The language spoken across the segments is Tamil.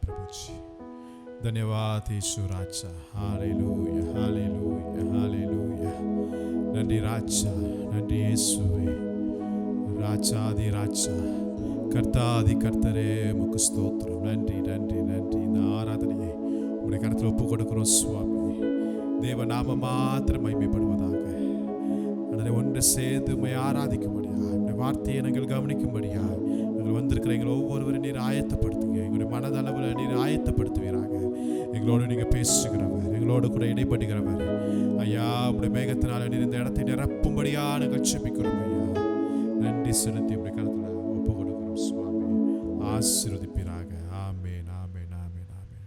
प्रभु जी, धन्यवाद यीशु राजा। Hallelujah hallelujah hallelujah. நன்றி ராஜா, நன்றி இயேசுவே, ராஜாதி ராஜா, கர்த்தாதி கர்த்தரே, உமக்கு ஸ்தோத்திரம். நன்றி நன்றி நன்றி. இந்த ஆராதனையை உடைய கருத்தில் ஒப்பு கொடுக்கிறோம் சுவாமி. தேவ நாம மாத்திரம் மகிமைப்படுவதாக. அதை ஒன்று சேர்ந்து உம்மை ஆராதிக்கும்படியா, இந்த வார்த்தையை நாங்கள் கவனிக்கும்படியா நாங்கள் வந்திருக்கிற எங்களை ஒவ்வொருவரும் நீர் ஆயத்தப்படுத்துங்க. எங்களுடைய மனதளவில் நீர் ஆயத்தப்படுத்துவீராக. எங்களோடு நீங்கள் பேசுகிறவர், எங்களோடு கூட இடைப்படுகிறவர் ஐயா. உடைய மேகத்தினால் நீர் இந்த இடத்தை நிரப்பும்படியா நாங்கள் ஜெபிக்கிறோம் ஐயா. நன்றி செலுத்தி உடைய கருத்தில் ஒப்பு கொடுக்கிறோம் சுவாமி. ஆசீர்வதிப்பீராக. ஆமென் ஆமென் ஆமென் ஆமென்.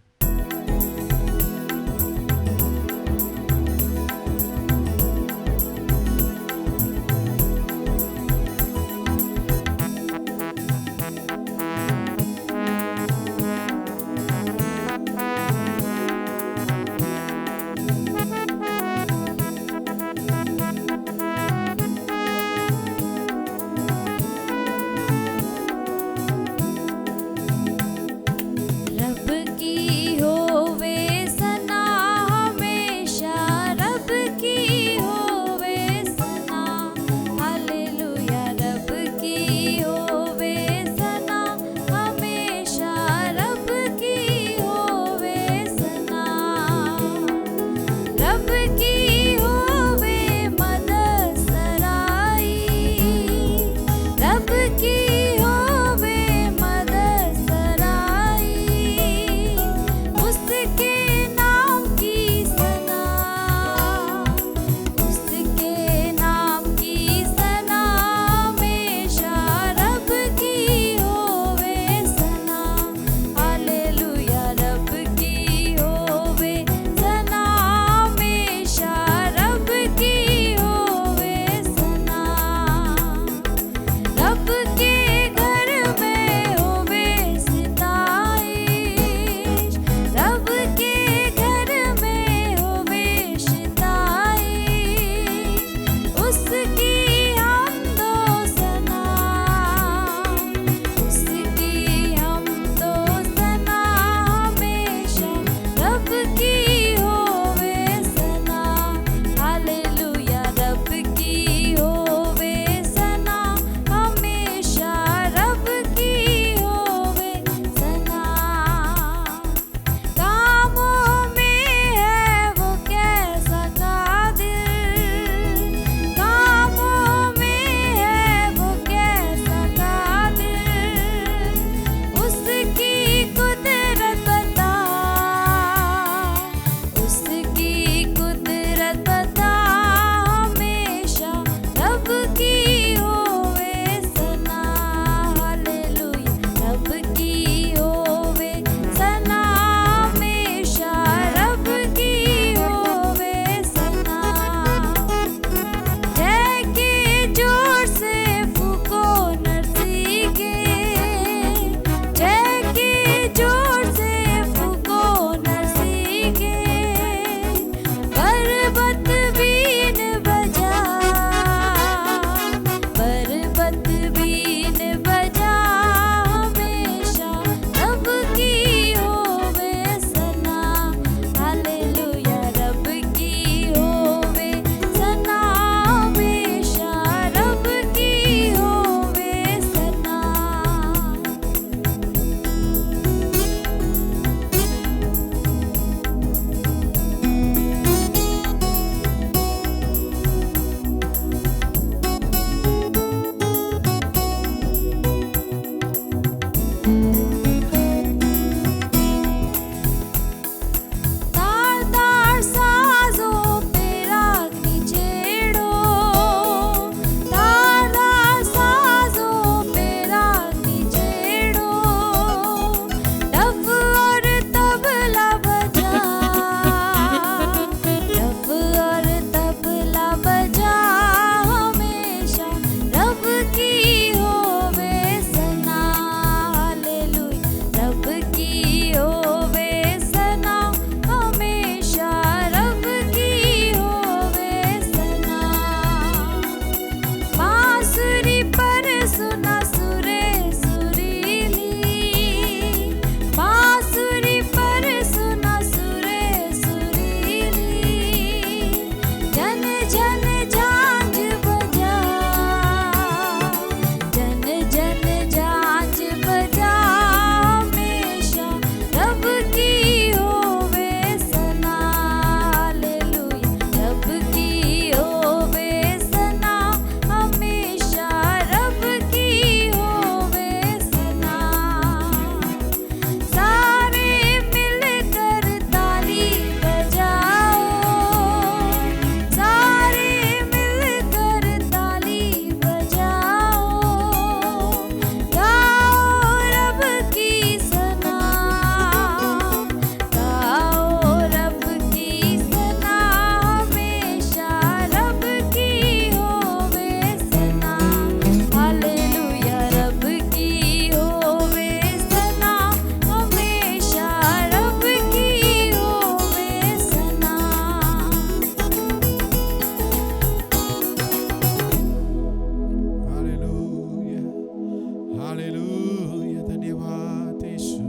Hallelujah. धन्यवाद यीशु.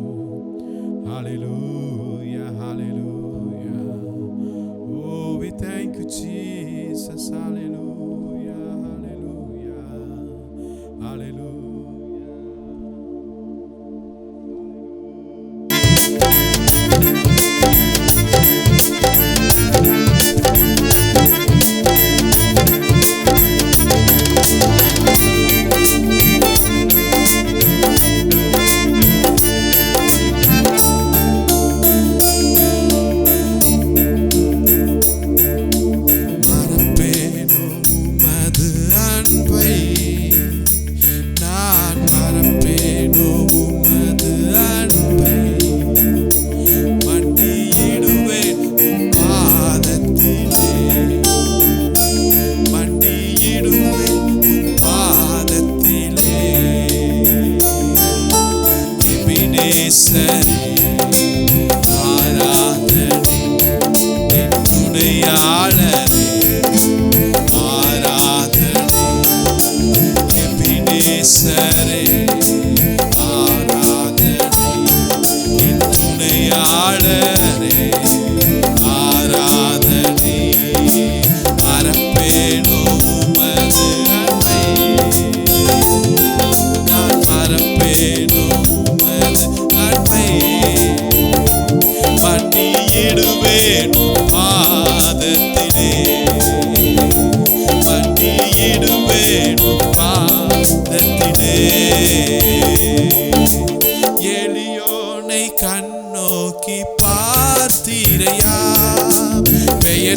Hallelujah. Hallelujah. Oh, we thank you, Jesus. Hallelujah. Hallelujah. Hallelujah.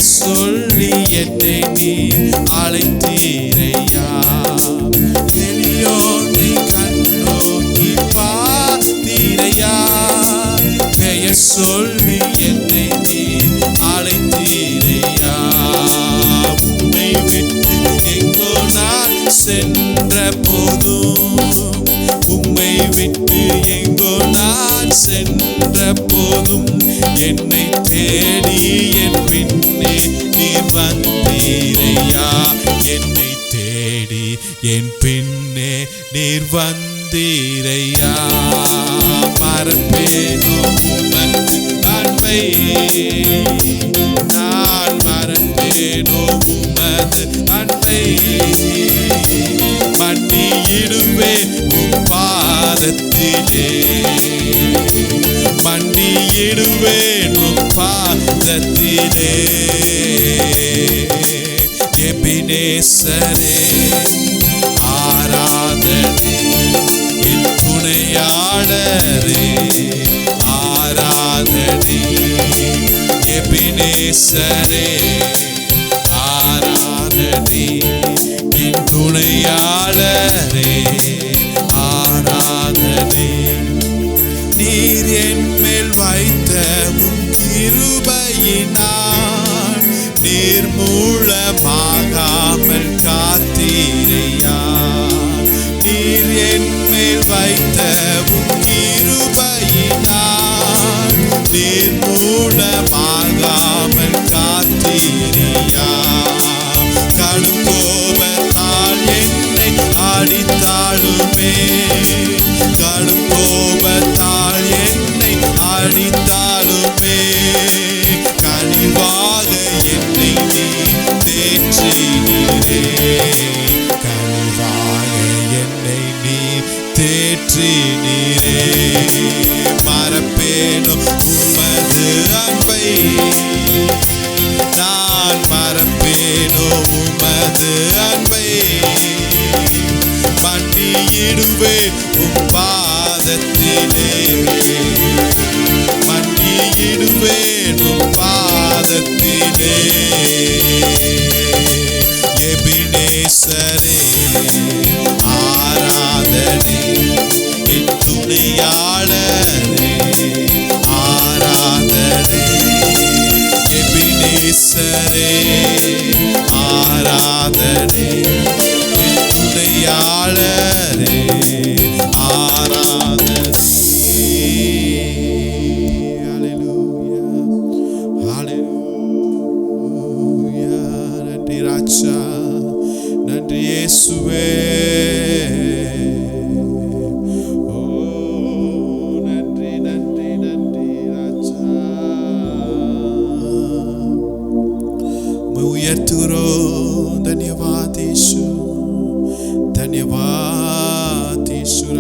சொல்லி என்னை நீ அழைத்தீரையா. எளியோனை கண்ணோக்கி பார்த்தீரையா. பெயர் சொல்லி என்னை நீ அழைத்தீரையா. உம்மை விட்டு எங்கோ நான் சென்ற போதும், உம்மை விட்டு எங்கோ நான் சென்ற போதும் என்னை தேடி என் பின்னே நீர் வந்தீரையா. என்னை தேடி என் பின்னே நீர் வந்தீரையா. மறப்பேனோ உமது அன்பை, நான் மறப்பேனோ உமது அன்பை. மன்னியிடுவேன் உம் பாதத்திலே, மன்னியிடுவேன் உம் பாதத்திலே. எபினேசரே ஆராதனை, என் துணையாளரே ஆராதனை. எபினேசரே ஆராதனை, என் துணையாளரே ஆராதனை. நீர் என் மேல் வைத்த உம் கிருபையினால் நீர் மூலமாகாமல் காத்தீரையா. நீர் என் மேல் வைத்த உம் கிருபையினால் நீர் மூலமாகாமல் காத்தீரையா. கடும் கோபத்தால் என்னை அடித்தாலுமே, கடும் கோபத்தால் என்னை அடித்தாலுமே கனிவாக என்னை நீ தேற்றினீரே. கனிவாக என்னை நீ தேற்றினீரே. மறப்பேனோ உமது அன்பை, நான் மறப்பேனோ உமது அன்பை. மன்னியிடுவேன் உம் பாதத்திலே, மன்னியிடுவேன் உம் பாதத்திலே. எபினேசரே ஆராதனை, என் துணையாளரே ஆராதனை. எபினேசரே ஆராதனை, என் துணையாளரே ஆராதனை. ஹல்லேலூயா ஹல்லேலூயா. நன்றி ராஜா, நன்றி இயேசுவே.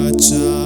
राजा।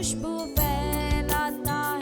खुशबू फैलाता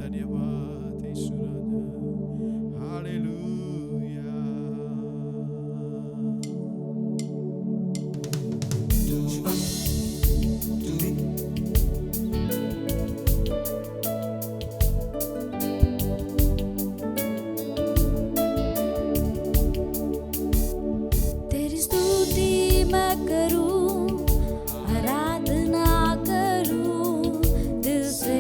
धन्यवाद यीशु राजा, हालेलुया। तेरी स्तुति मैं करूं, आराधना करूं दिल से,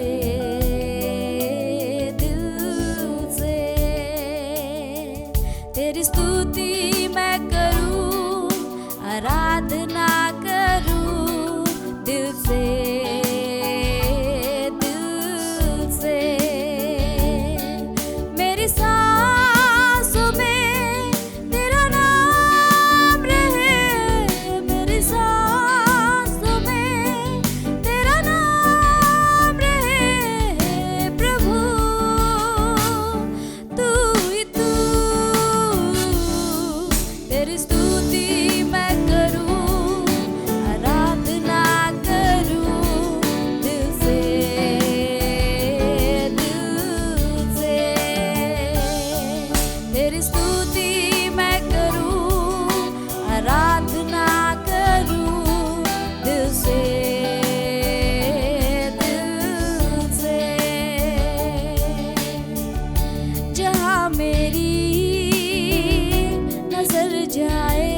दिल से। तेरी स्तुति मैं करूं, आराधना करूं दिल से, दिल से। मेरी सांसों में तेरा नाम रहे, मेरी सांसों में तेरा नाम रहे प्रभु। तू ही तू, तेरी स्तुति मैं करूं, आराधना करूं दिल से, दिल से। तेरी स्तुति मैं करूं, आराधना करूं दिल से, दिल से। जहाँ मेरी नजर जाए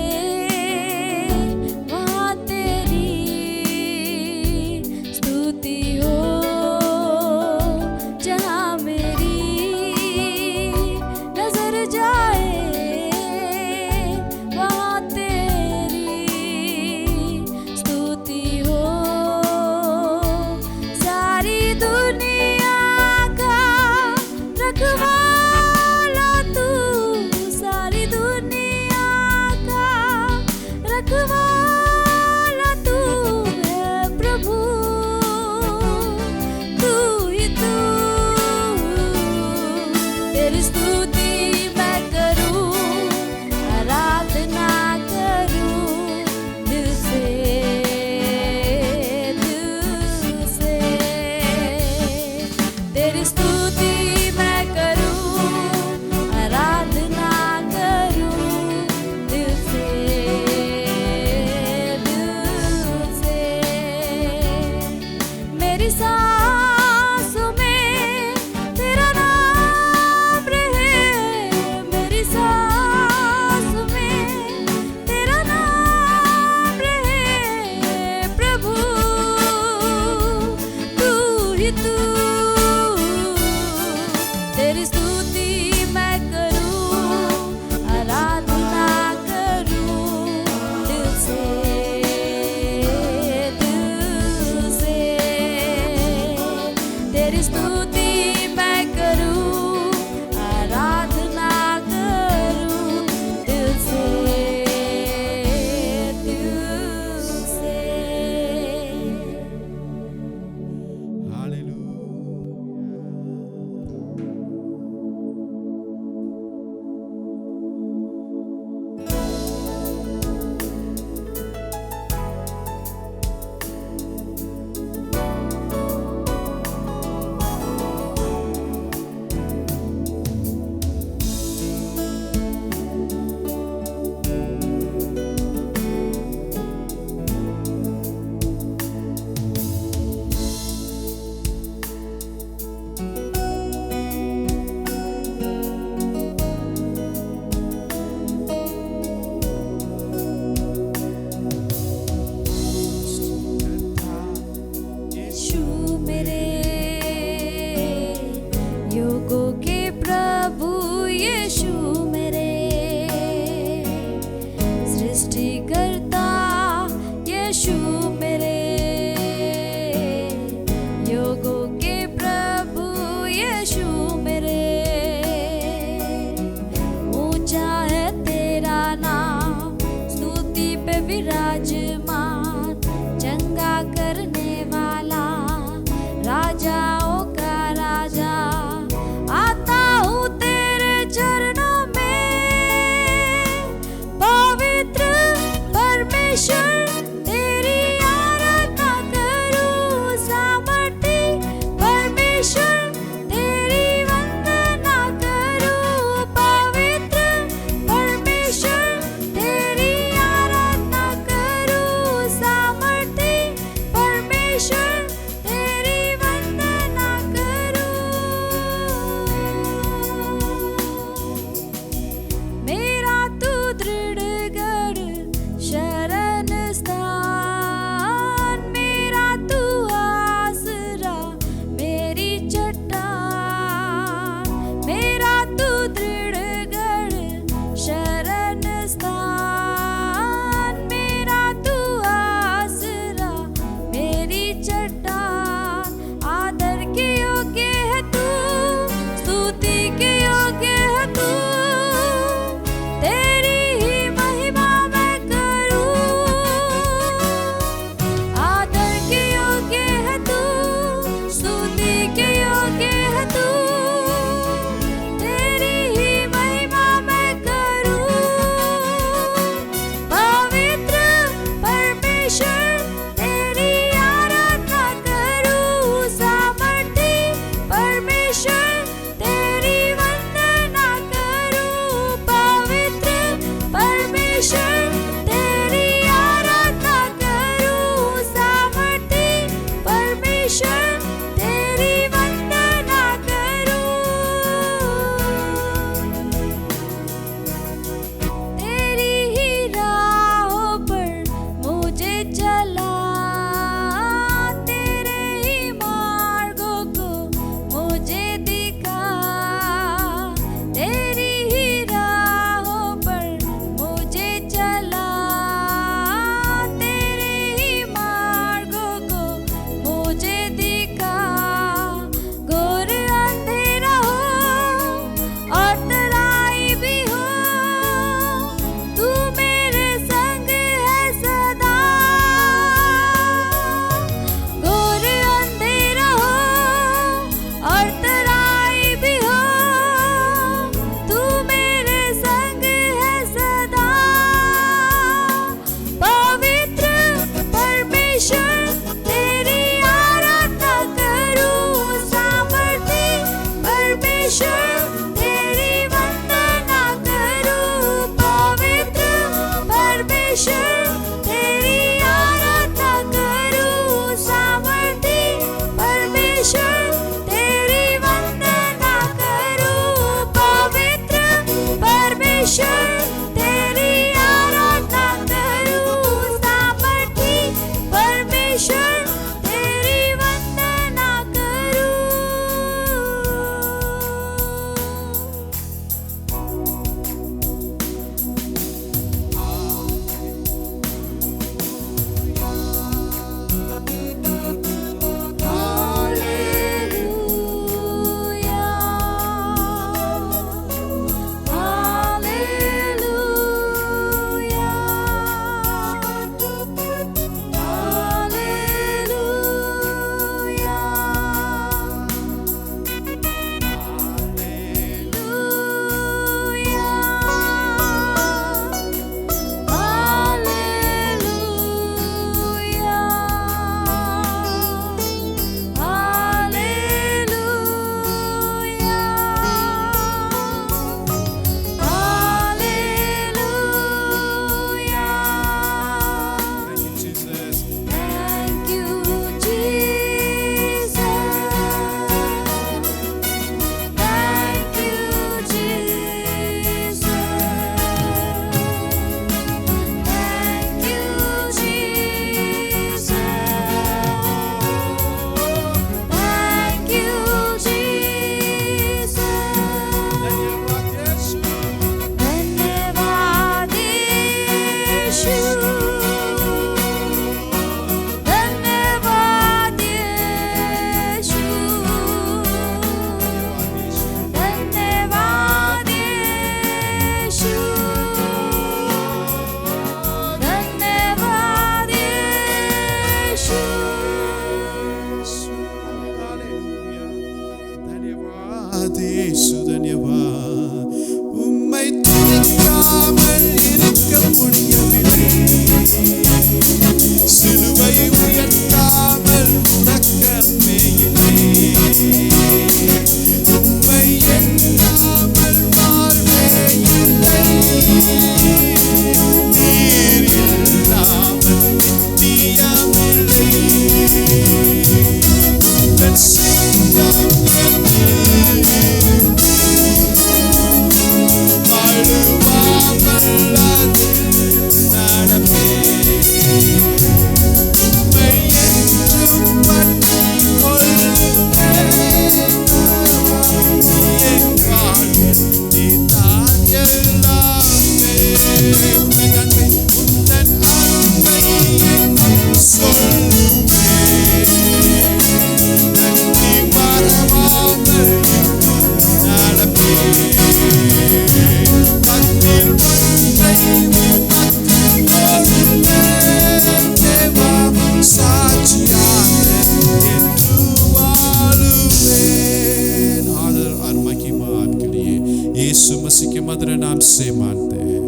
Padre naam se mante हैं।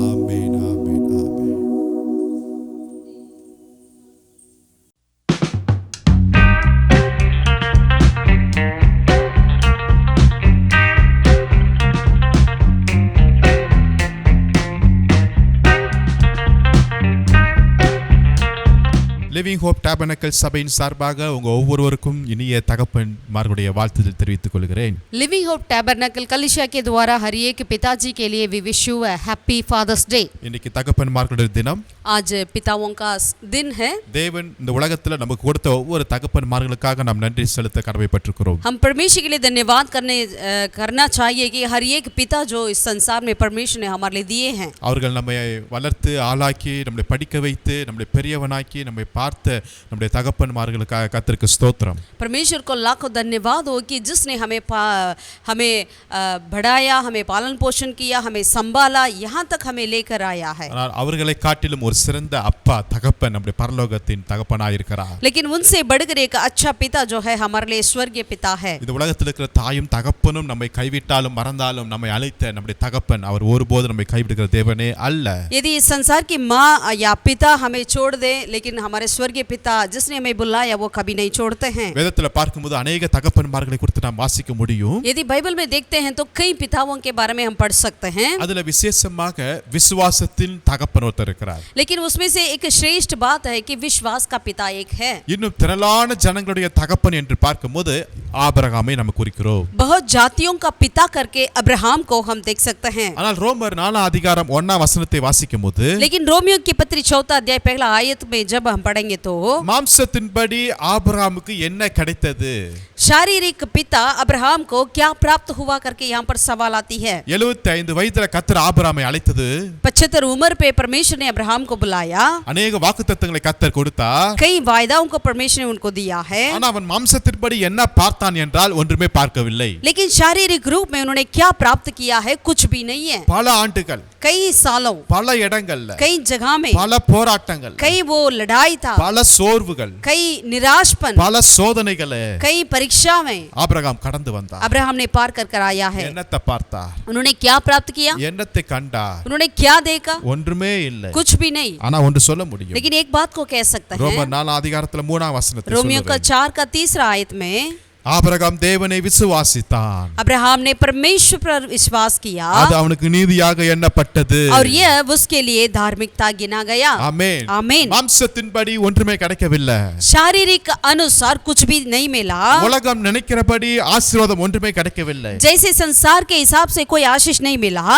आमीन आमीन आमीन। லிவிங் ஹோப் டேபர்னக்கல் சபையின் சார்பாக உங்க ஒவ்வொருவருக்கும் இனிய தகப்பன்மார்களுடைய வாழ்த்துதல் தெரிவித்துக் கொள்கிறேன்। लिविंग होप टैबरनेकल कलिशा के द्वारा हर एक पिताजी के लिए we wish you a happy Father's Day. இன்னைக்கு தகப்பன்மார்களுடைய தினம்। आज पिताओं का दिन है। தேவன் இந்த உலகத்துல நமக்கு கொடுத்த ஒவ்வொரு தகப்பன்மார்களுக்காக நாம் நன்றி செலுத்த கடமைப்பட்டிருக்கிறோம்। हम परमेश्वर के लिए धन्यवाद करना चाहिए कि हर एक पिता जो इस संसार में परमेश्वर ने हमारे लिए दिए हैं। அவர்கள் நம்மை வளர்த்து ஆளாக்கி நம்மை படிக்க வைத்து நம்மை பெரியவனாக்கி நம்மை பார்த்த நம்முடைய தகப்பன்மார்களுக்காக கர்த்தருக்கு ஸ்தோத்திரம்। परमेश्वर को लाखों धन्यवाद हो कि जिसने हमें बढ़ाया, हमें पालन पोषण किया, हमें संभाला, यहाँ तक हमें लेकर आया है। அவர்களை காட்டிலும் ஒரு சிறந்த அப்பா தகப்பன் நம்முடைய பரலோகத்தின் தகப்பனாய் இருக்கிறார்। लेकिन उनसे बढ़कर एक अच्छा पिता जो है हमारे लिए स्वर्गीय पिता है। இந்த உலகத்தில் இருக்கிற தாயும் தகப்பனும் நம்மை கைவிட்டாலும் மறந்தாலும் நம்மை அழைத்த நம்முடைய தகப்பன் அவர் ஒருபோதும் நம்மை கைவிடுகிற தேவனே அல்ல। यदि इस संसार की माँ या पिता हमें छोड़ दे, लेकिन हमारे स्वर्गीय पिता जिसने हमें बुलाया वो कभी नहीं छोड़ते हैं। வேதத்துல பார்க்கும்போது अनेक தகப்பன்மார்களை குறித்து நாம் வாசிக்க முடியும்। यदि बाइबल में देखते हैं तो कई पिताओं के बारे में हम पढ़ सकते हैं। அதுல விசேஷமாக விசுவாசத்தின் தகப்பன் ஒருத்தர் இருக்கிறார்। लेकिन उसमें से एक श्रेष्ठ बात है कि विश्वास का पिता एक है। இன்னும் திரளான ஜனங்களுடைய தகப்பன் என்று பார்க்கும்போது ஆபிரகாமை நாம் குறிக்கிறோம்। बहुत जातियों का पिता करके अब्राहम को हम देख सकते हैं। ஆனால் ரோமர் 4 அதிகாரம் 1 வசனத்தை வாசிக்கும்போது लेकिन रोमियो की पत्री 4 अध्याय पहला आयत में जब हम पढ़ेंगे तो மாம்சத்தின்படி ஆபிரகாமுக்கு என்ன கிடைத்தது? शारीरिक पिता अब्राहम को क्या प्राप्त हुआ करके यहाँ पर सवाल आती है। 75 வயதுல கர்த்தர் ஆபிரகாமை அழைத்தது। 75 उम्र पे परमेश्वर ने अब्राहम को बुलाया। अनेक வாக்குத்தத்தங்களை கர்த்தர் கொடுத்தார்। कई वायदाओं को परमेश्वर ने उनको दिया है। ஆனா அவன் மாம்சத்தின்படி என்ன பார்த்தான் என்றால் ஒன்றுமே பார்க்கவில்லை। लेकिन शारीरिक रूप में उन्होंने क्या प्राप्त किया है? कुछ भी नहीं है। பல ஆண்டுகள், कई सालों, பல இடங்கள்ல, कई जगह में, பல போராட்டங்கள், कई वो लड़ाई था, பல சோர்வுகள், कई निराशपन, பல சோதனைகளை कई परीक्षा में ஆபிரகாம் கடந்து வந்தார்। अब्राहम ने पार कर आया है। என்னத்தை பார்த்தார்? उन्होंने क्या प्राप्त किया? என்னத்தை கண்டார்? उन्होंने क्या देखा? ஒன்றுமே இல்லை। कुछ भी नहीं। ஆனா ஒன்று சொல்ல முடியும்। लेकिन एक बात को कह सकते हैं। ரோமர் 4 அதிகாரத்துல 3 வசனத்தை रोमियो का 4 का 3 आयत में ஆபிரகாம் தேவனை விசுவாசித்தான்। अब्राहम ने परमेश्वर पर विश्वास किया, அது அவனுக்கு நீதியாக எண்ணப்பட்டது। और यह उसके लिए धार्मिकता गिना गया। ஆமென் आमीन। மாம்சத்தின்படி ஒன்றுமே கிடைக்கவில்லை। शारीरिक अनुसार कुछ भी नहीं मिला। உலகம் நினைக்கிறபடி ஆசீர்வாதம் ஒன்றுமே கிடைக்கவில்லை। जैसे संसार के हिसाब से कोई आशीष नहीं मिला।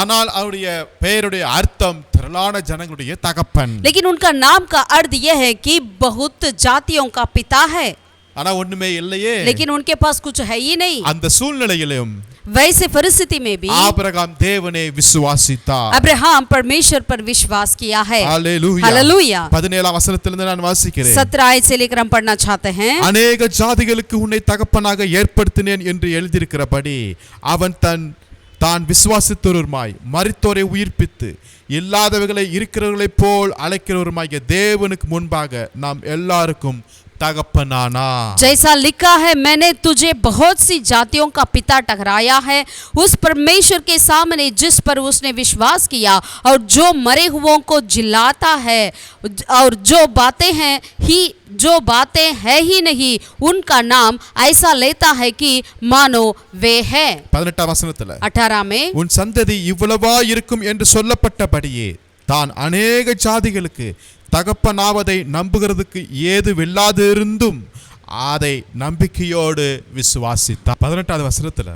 ஆனால் அவருடைய பெயருடைய அர்த்தம் திரளான ஜனங்களுடைய தகப்பன்। लेकिन उनका नाम का अर्थ यह है कि बहुत जातियों का पिता है। ஆனா ஒண்ணுமே இல்லையே। लेकिन उनके पास कुछ है ही नहीं। அந்த சூழ்நிலையிலும் वैसे परिस्थिति में भी ஆபிரகாம் தேவனை விசுவாசித்தார்। अब्राहम परमेश्वर पर विश्वास किया है। हालेलुया। हालेलुया। 17 வசனத்திலிருந்து நான் வாசிக்கிறேன்। 17 आयत से लेकर हम पढ़ना चाहते हैं। अनेक ஜாதிகளுக்கு உன்னை தகப்பனாக ஏற்படுத்தினேன் என்று எழுதியிருக்கிறபடி அவன் தான் விசுவாசித்தவருமாய் மரித்தோரை உயிர்ப்பித்து இல்லாதவர்களை இருக்கிறவர்களைப் போல் அழைக்கிறவருமாகிய தேவனுக்கு முன்பாக நாம் எல்லாருக்கும் तगपनाना। जैसा लिखा है, मैंने तुझे बहुत सी जातियों का पिता ठहराया है उस परमेश्वर के सामने जिस पर उसने विश्वास किया और जो मरे हुओं को जिलाता है और जो बातें है ही नहीं उनका नाम ऐसा लेता है कि मानो वे है। 18 வசனத்துல 18 में உன் சந்ததி இவ்வளவா இருக்கும் என்று சொல்லப்பட்டபடியே தான் अनेक ஜாதிகளுக்கு தகப்பனாவதை நம்புகிறதுக்கு ஏதுவில்லாது இருந்தும் அதை நம்பிக்கையோடு விசுவாசித்தார்। 18 வசனத்துல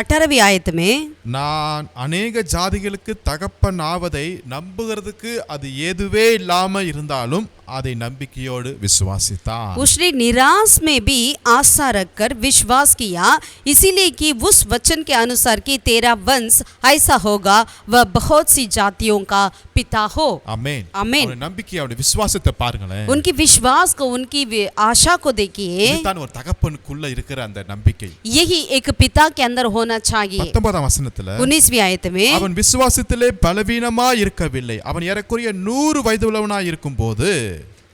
18वीं आयत में நான் अनेक ஜாதிகளுக்கு தகப்பனாவதை நம்புகிறதுக்கு அது ஏதுவே இல்லாம இருந்தாலும் அதை நம்பிக்கையோடு விசுவாசித்தார்। उसने निराश में भी आशा रखकर विश्वास किया, इसीलिए कि उस वचन के अनुसार कि तेरा वंश ऐसा होगा वह बहुत सी जातियों का पिता हो। आमीन आमीन। और நம்பிக்கையோட விசுவாசத்தை பாருங்களேன்। उनकी विश्वास को, उनकी आशा को देखिए। இதுதான் ஒரு தகப்பனுக்குள்ள இருக்கிற அந்த நம்பிக்கை। यही एक पिता के अंदर होना चाहिए। 19 வசனத்துல 19वीं आयत में அவன் விசுவாசத்திலே பலவீனமா இருக்கவில்லை, அவன் ஏறக்குறைய 100 வயதுள்ளவனாய் இருக்கும்போது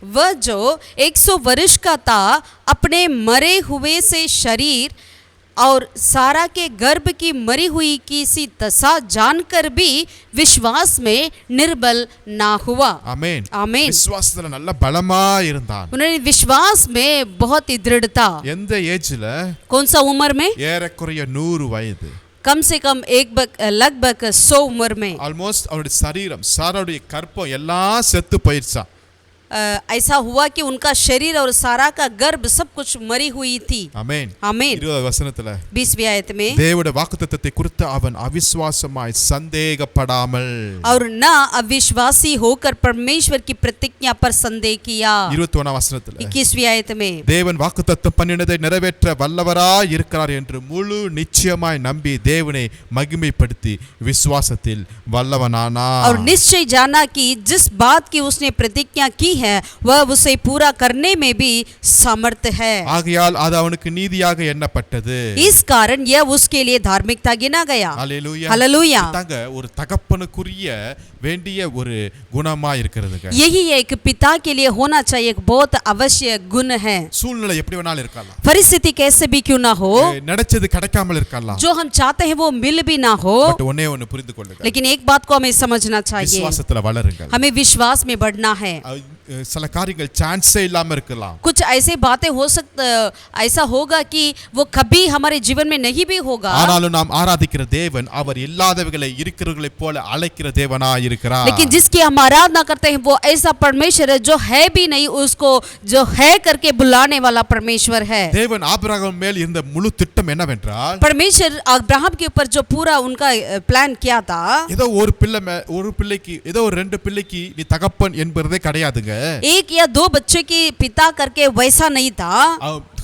वह जो 100 वर्ष का था अपने मरे हुए से शरीर और सारा के गर्भ की मरी हुई किसी दशा जानकर भी विश्वास में निर्बल ना हुआ। ஆமென். आमीन। விசுவாசத்துல நல்ல பலமா இருந்தான். उन्होंने विश्वास में बहुत ही दृढ़ता। எந்த ஏஜ்ல? कौन सा उम्र में? ஏறக்குறைய 100 वयது. कम से कम लगभग 100 उम्र में। ஆல்மோஸ்ட் அவருடைய சரீரம் சாராவுடைய கற்பம் எல்லாம் செத்து போயிடுச்சா. ऐसा हुआ कि उनका शरीर और सारा का गर्भ सब कुछ मरी हुई थी। ஆமென். आमीन। 20 வசனத்துல 20वीं आयत में தேவனுடைய வாக்குத்தத்தத்தை குறித்து அவன் அவிசுவாசமாய் சந்தேகப்படாமல் और न अविश्वासी होकर परमेश्वर की प्रतिज्ञा पर संदेह किया। 21 வசனத்துல 21वीं आयत में தேவன் வாக்குத்தத்தம் பண்ணினதை நிறைவேற்ற வல்லவராய் இருக்கிறார் என்று முழு நிச்சயமாய் நம்பி தேவனை மகிமைப்படுத்தி விசுவாசத்தில் வல்லவனானார். और निश्चय जाना कि जिस बात की उसने प्रतिज्ञा की है वह उसे पूरा करने में भी समर्थ है। ஆகையால் அது அவனுக்கு நீதியாக எண்ணப்பட்டது. इस कारण यह उसके लिए धार्मिकता गिना गया। ஹalleluya. हालेलुया। தாங்க ஒரு தகப்பனுக்குரிய வேண்டிய ஒரு குணமா இருக்கிறதுங்க. यही एक पिता के लिए होना चाहिए एक बहुत आवश्यक गुण है। சூழ்நிலை எப்படி வேணாலும் இருக்கலாம். परिस्थिति कैसे भी क्यों ना हो, நடச்சது கிடைக்காமல் இருக்கலாம். जो हम चाहते हैं वो मिल भी ना हो, பட் ஒண்ணே ஒன்னு புரிந்து கொள்ளுங்க. लेकिन एक बात को हमें समझना चाहिए, விசுவாசத்துல வளருங்கள். हमें विश्वास में बढ़ना है। சில காரியங்கள் சான்ஸே இல்லாம இருக்கலாம். कुछ ऐसे बातें हो ऐसा होगा कि वो कभी हमारे जीवन में नहीं भी होगा, ஆனாலும் நாம் ஆராதிக்கிற தேவன் அவர் இல்லாதவர்களை இருக்கிறவர்களைப் போல அழைக்கிற தேவனாய் இருக்கிறார். लेकिन जिसकी हम आराधना करते हैं वो ऐसा परमेश्वर है जो है भी नहीं उसको जो है करके बुलाने वाला परमेश्वर है। தேவன் ஆபிரகாம் மேல் இருந்த முழு திட்டம் என்னவென்றால் परमेश्वर अब्राहम के ऊपर जो पूरा उनका प्लान किया था, ஏதோ ஒரு பிள்ளைக்கு ஏதோ ஒரு 2 பிள்ளைக்கு நீ தகப்பன் என்பதே கிடையாதுங்க. एक या 2 बच्चे की पिता करके वैसा नहीं था।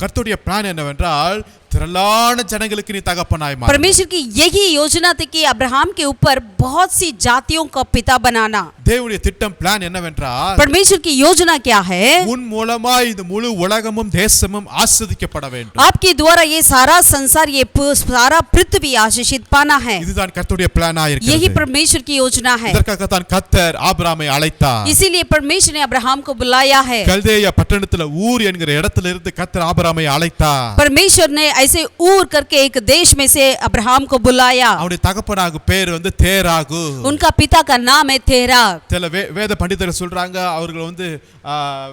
கர்த்தருடைய பிளான் என்னவென்றால் திரளான ஜனங்களுக்கு நீ தகப்பனாய் மாறு. परमेश्वर की यही योजना थी कि अब्राहम के ऊपर बहुत सी जातियों का पिता बनाना। தேவனுடைய திட்டம் பிளான் என்னவென்றால் परमेश्वर की योजना क्या है, உன் மூலமாய் இந்த முழு உலகமும் தேசமும் ஆசீர்வதிக்கப்பட வேண்டும். आपके द्वारा ये सारा संसार ये सारा पृथ्वी आशीषित पाना है। இதுதான் கர்த்தருடைய பிளானா यही இருக்கிறது. परमेश्वर की योजना है। இதற்காக தான் கர்த்தர் ஆபிரகாமை அழைத்தார். इसीलिए परमेश्वर ने अब्राहम को बुलाया है। கல்தேயா பட்டணத்துல ஊர் என்கிற இடத்துல இருந்து கர்த்தர் ஆபிரகாமை அழைத்தார். परमेश्वर ने ऐसे ऊर करके एक देश में से अब्राहम को बुलाया। அவருடைய தகப்பனாக பேர் வந்து தேராகு. उनका पिता का नाम है तेरा। சில வேத பண்டிதர்கள் சொல்றாங்க அவர்கள் வந்து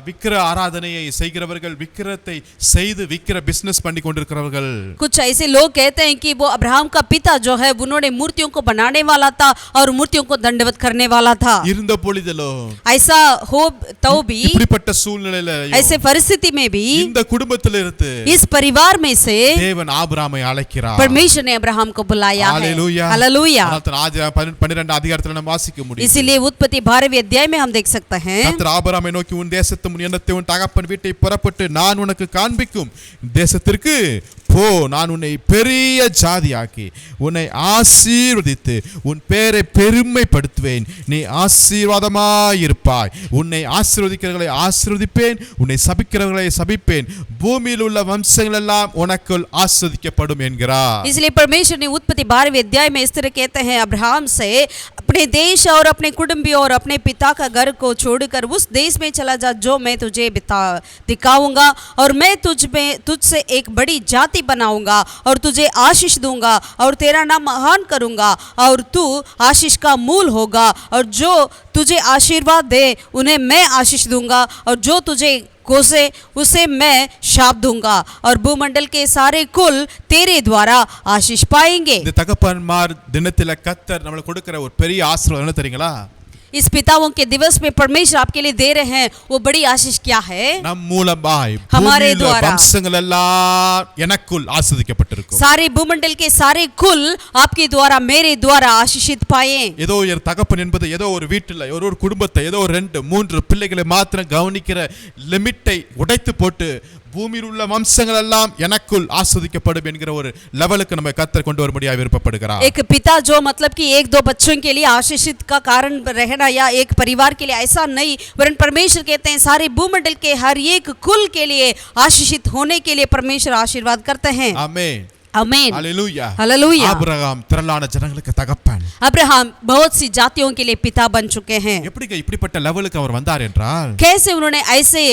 விக்கிர ஆராதனையை செய்கிறவர்கள், விக்கிரத்தை செய்து விக்கிர பிசினஸ் பண்ணி கொண்டிருக்கிறவர்கள். कुछ ऐसे लोग कहते हैं कि वो अब्राहम का पिता जो है उन्होंने मूर्तियों को बनाने वाला था और मूर्तियों को दंडवत करने वाला था। இருந்த பொழுதிலோ ऐसा हो तो भी, இப்படிப்பட்ட சூழ்நிலையில ऐसे परिस्थिति में भी இந்த குடும்பத்தில இருந்து इस परिवार में से தேவன் ஆபிரகாமை அழைக்கிறார். परमेश्वर ने अब्राहम को बुलाया है। हालेलुया। हालेलुया। ஆதியாகமம் 12 அதிகாரத்துல நம்ம வாசிக்க முடியும். इसीलिए उत्पत्ति 12वें अध्याय में हम देख सकते हैं, கர்த்தர் ஆபிரகாமை நோக்கி உன் தேசத்தும் உன் இனத்தை உன் தகப்பன் வீட்டை புறப்பட்டு நான் உனக்கு காண்பிக்கும் தேசத்திற்கு போ, நான் உன்னை பெரிய ஜாதியாக்கி உன்னை ஆசீர்வதித்து உன் பேரை பெருமைப்படுத்துவேன், நீ ஆசீர்வாதமாயிருப்பாய், உன்னை ஆசீர்வதிக்கிறவர்களை ஆசீர்வதிப்பேன், உன்னை சபிக்கிறவர்களை சபிப்பேன், பூமியில் உள்ள வம்சங்கள் எல்லாம் உனக்குள் ஆசீர்வதிக்கப்படும் என்கிறார். इसलिए परमेश्वर ने उत्पत्ति 12वें अध्याय में इस तरह कहते हैं अब्राहम से, अपने देश और अपने कुटुंबियों और अपने पिता का घर को छोड़कर उस देश में चला जा जो मैं तुझे दिखाऊंगा, और मैं तुझसे एक बड़ी जाति बनाऊंगा और तुझे आशीष दूंगा और तेरा नाम महान करूंगा और तू आशीष का मूल होगा, और जो तुझे आशीर्वाद दे उन्हें मैं आशीष दूंगा, और जो तुझे कोसे उसे मैं शाप दूंगा, और भूमंडल के सारे कुल तेरे द्वारा आशीष पाएंगे। இந்த தகப்பன்மார் தினத்தில கர்த்தர் நமக்கு கொடுக்கிற ஒரு பெரிய ஆசீர்வாதம் என்ன தெரியுங்களா? इस पिताओं के दिवस में परमेश्वर आपके लिए दे रहे हैं वो बड़ी आशीष क्या है, நம் மூலமாய் हमारे பூமியில द्वारा வம்சங்கள் எல்லாம் எனக்குள் ஆசீர்வதிக்கப்பட்டிருக்கும். सारे भूमंडल के सारे कुल आपके द्वारा मेरे द्वारा आशीषित पाए। ஏதோ ஒரு தகப்பன் என்பது ஏதோ ஒரு வீட்டில் ஒரு குடும்பத்தை ஏதோ 2-3 பிள்ளைகளை மாத்திரம் கவனிக்கிற லிமிட்டை உடைத்து போட்டு பூமியில் உள்ள வம்சங்கள் எல்லாம் எனக்குள் ஆசீர்வதிக்கப்படும் என்கிற ஒரு லெவலுக்கு நம்ம கர்த்தர் கொண்டு வர முடியாது விருப்பப்படுகிறார். एक पिता जो मतलब कि 1-2 बच्चों के लिए आशीषित का कारण रहना या एक परिवार के लिए ऐसा नहीं, वरन परमेश्वर कहते हैं सारे भूमंडल के हर एक कुल के लिए आशीषित होने के लिए परमेश्वर आशीर्वाद करते हैं। आमीन। आमीन। ஹalleluya हालेलुया। ஆபிரகாம் திரளான ஜனங்களுக்கு தகப்பன். अब्राहम बहुत सी जातियों के लिए पिता बन चुके हैं। எப்படிங்க இப்படிப்பட்ட லெவலுக்கு அவர் வந்தார் என்றால் कैसे उन्होंने ऐसे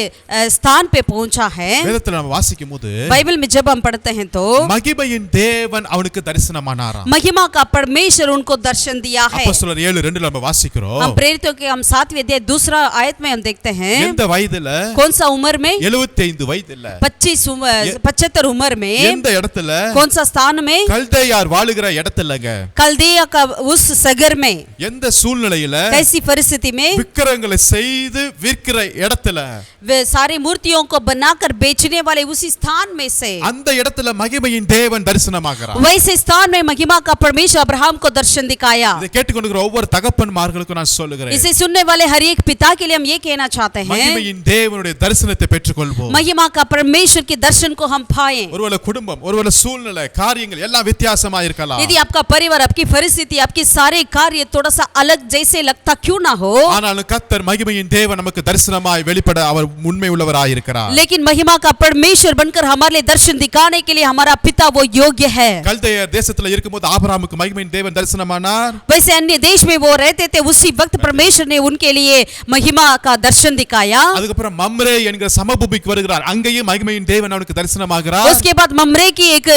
स्थान पे पहुंचा है? வேதத்துல நம்ம வாசிக்கும்போது बाइबल में जब हम पढ़ते हैं तो மகிமையின் தேவன் அவனுக்கு தரிசனமானாராம். महिमा का परमेश्वर उनको दर्शन दिया है। அப்போஸ்தலர் 7:2 நம்ம வாசிக்கிறோம். हम प्रेरितों के हम 7वें अध्याय दूसरा आयत में हम देखते हैं எந்த வயதுல? कौन सा उम्र में? 75 वयதுல 75 उम्र में। எந்த இடத்துல? कौन सा स्थान में? கல்தேயார் வாழுகிற இடத்துலங்க. कल्दिया का उस सगर में। எந்த சூழ்நிலையில? कैसी परिस्थिति में? விக்கிரங்களை செய்து விற்கிற இடத்துல. वे सारी मूर्तियों को बनाकर बेचने वाले उसी स्थान में से। அந்த இடத்துல மகிமையின் தேவன் தரிசனமாகிறார். वैसे स्थान में महिमा का परमेश्वर अब्राहम को दर्शन दिखाया। இதை கேட்டுக்கொண்டிருக்கிற ஒவ்வொரு தகப்பன்மார்களுக்கும் நான் சொல்லுகிறேன். इसे सुनने वाले हर एक पिता के लिए हम ये कहना चाहते हैं மகிமையின் தேவனுடைய தரிசனத்தை பெற்றுக்கொள்வோம். महिमा का परमेश्वर के दर्शन को हम पाएं। ஒருவேளை குடும்பம், ஒருவேளை சூழ்நிலை, காரியங்கள் எல்லாம் வித்தியாசமா இருக்கலாம். यदि आपका परिवार, आपकी परिस्थिति, आपके सारे कार्य थोड़ा सा अलग जैसे लगता क्यों ना हो, ஆனாலும் கர்த்தர் மகிமையின் தேவன் நமக்கு தரிசனமாய் வெளிப்பட அவர் உண்மை உள்ளவராய் இருக்கிறார். लेकिन महिमा का परमेश्वर बनकर हमारे लिए दर्शन दिखाने के लिए हमारा पिता वो योग्य है। கல்தேயர் தேசத்துல இருக்கும்போது ஆபிரகாமுக்கு மகிமையின் தேவன் தரிசனமானார். वैसे अन्य देश में वो रहते थे, उसी वक्त परमेश्वर ने उनके लिए महिमा का दर्शन दिखाया। அதுக்கப்புறம் மம்ரே என்கிற சமபூமிக்கு வருகிறார். அங்கேயும் மகிமையின் தேவன் அவனுக்கு தரிசனமாகிறார். उसके बाद ममरे की एक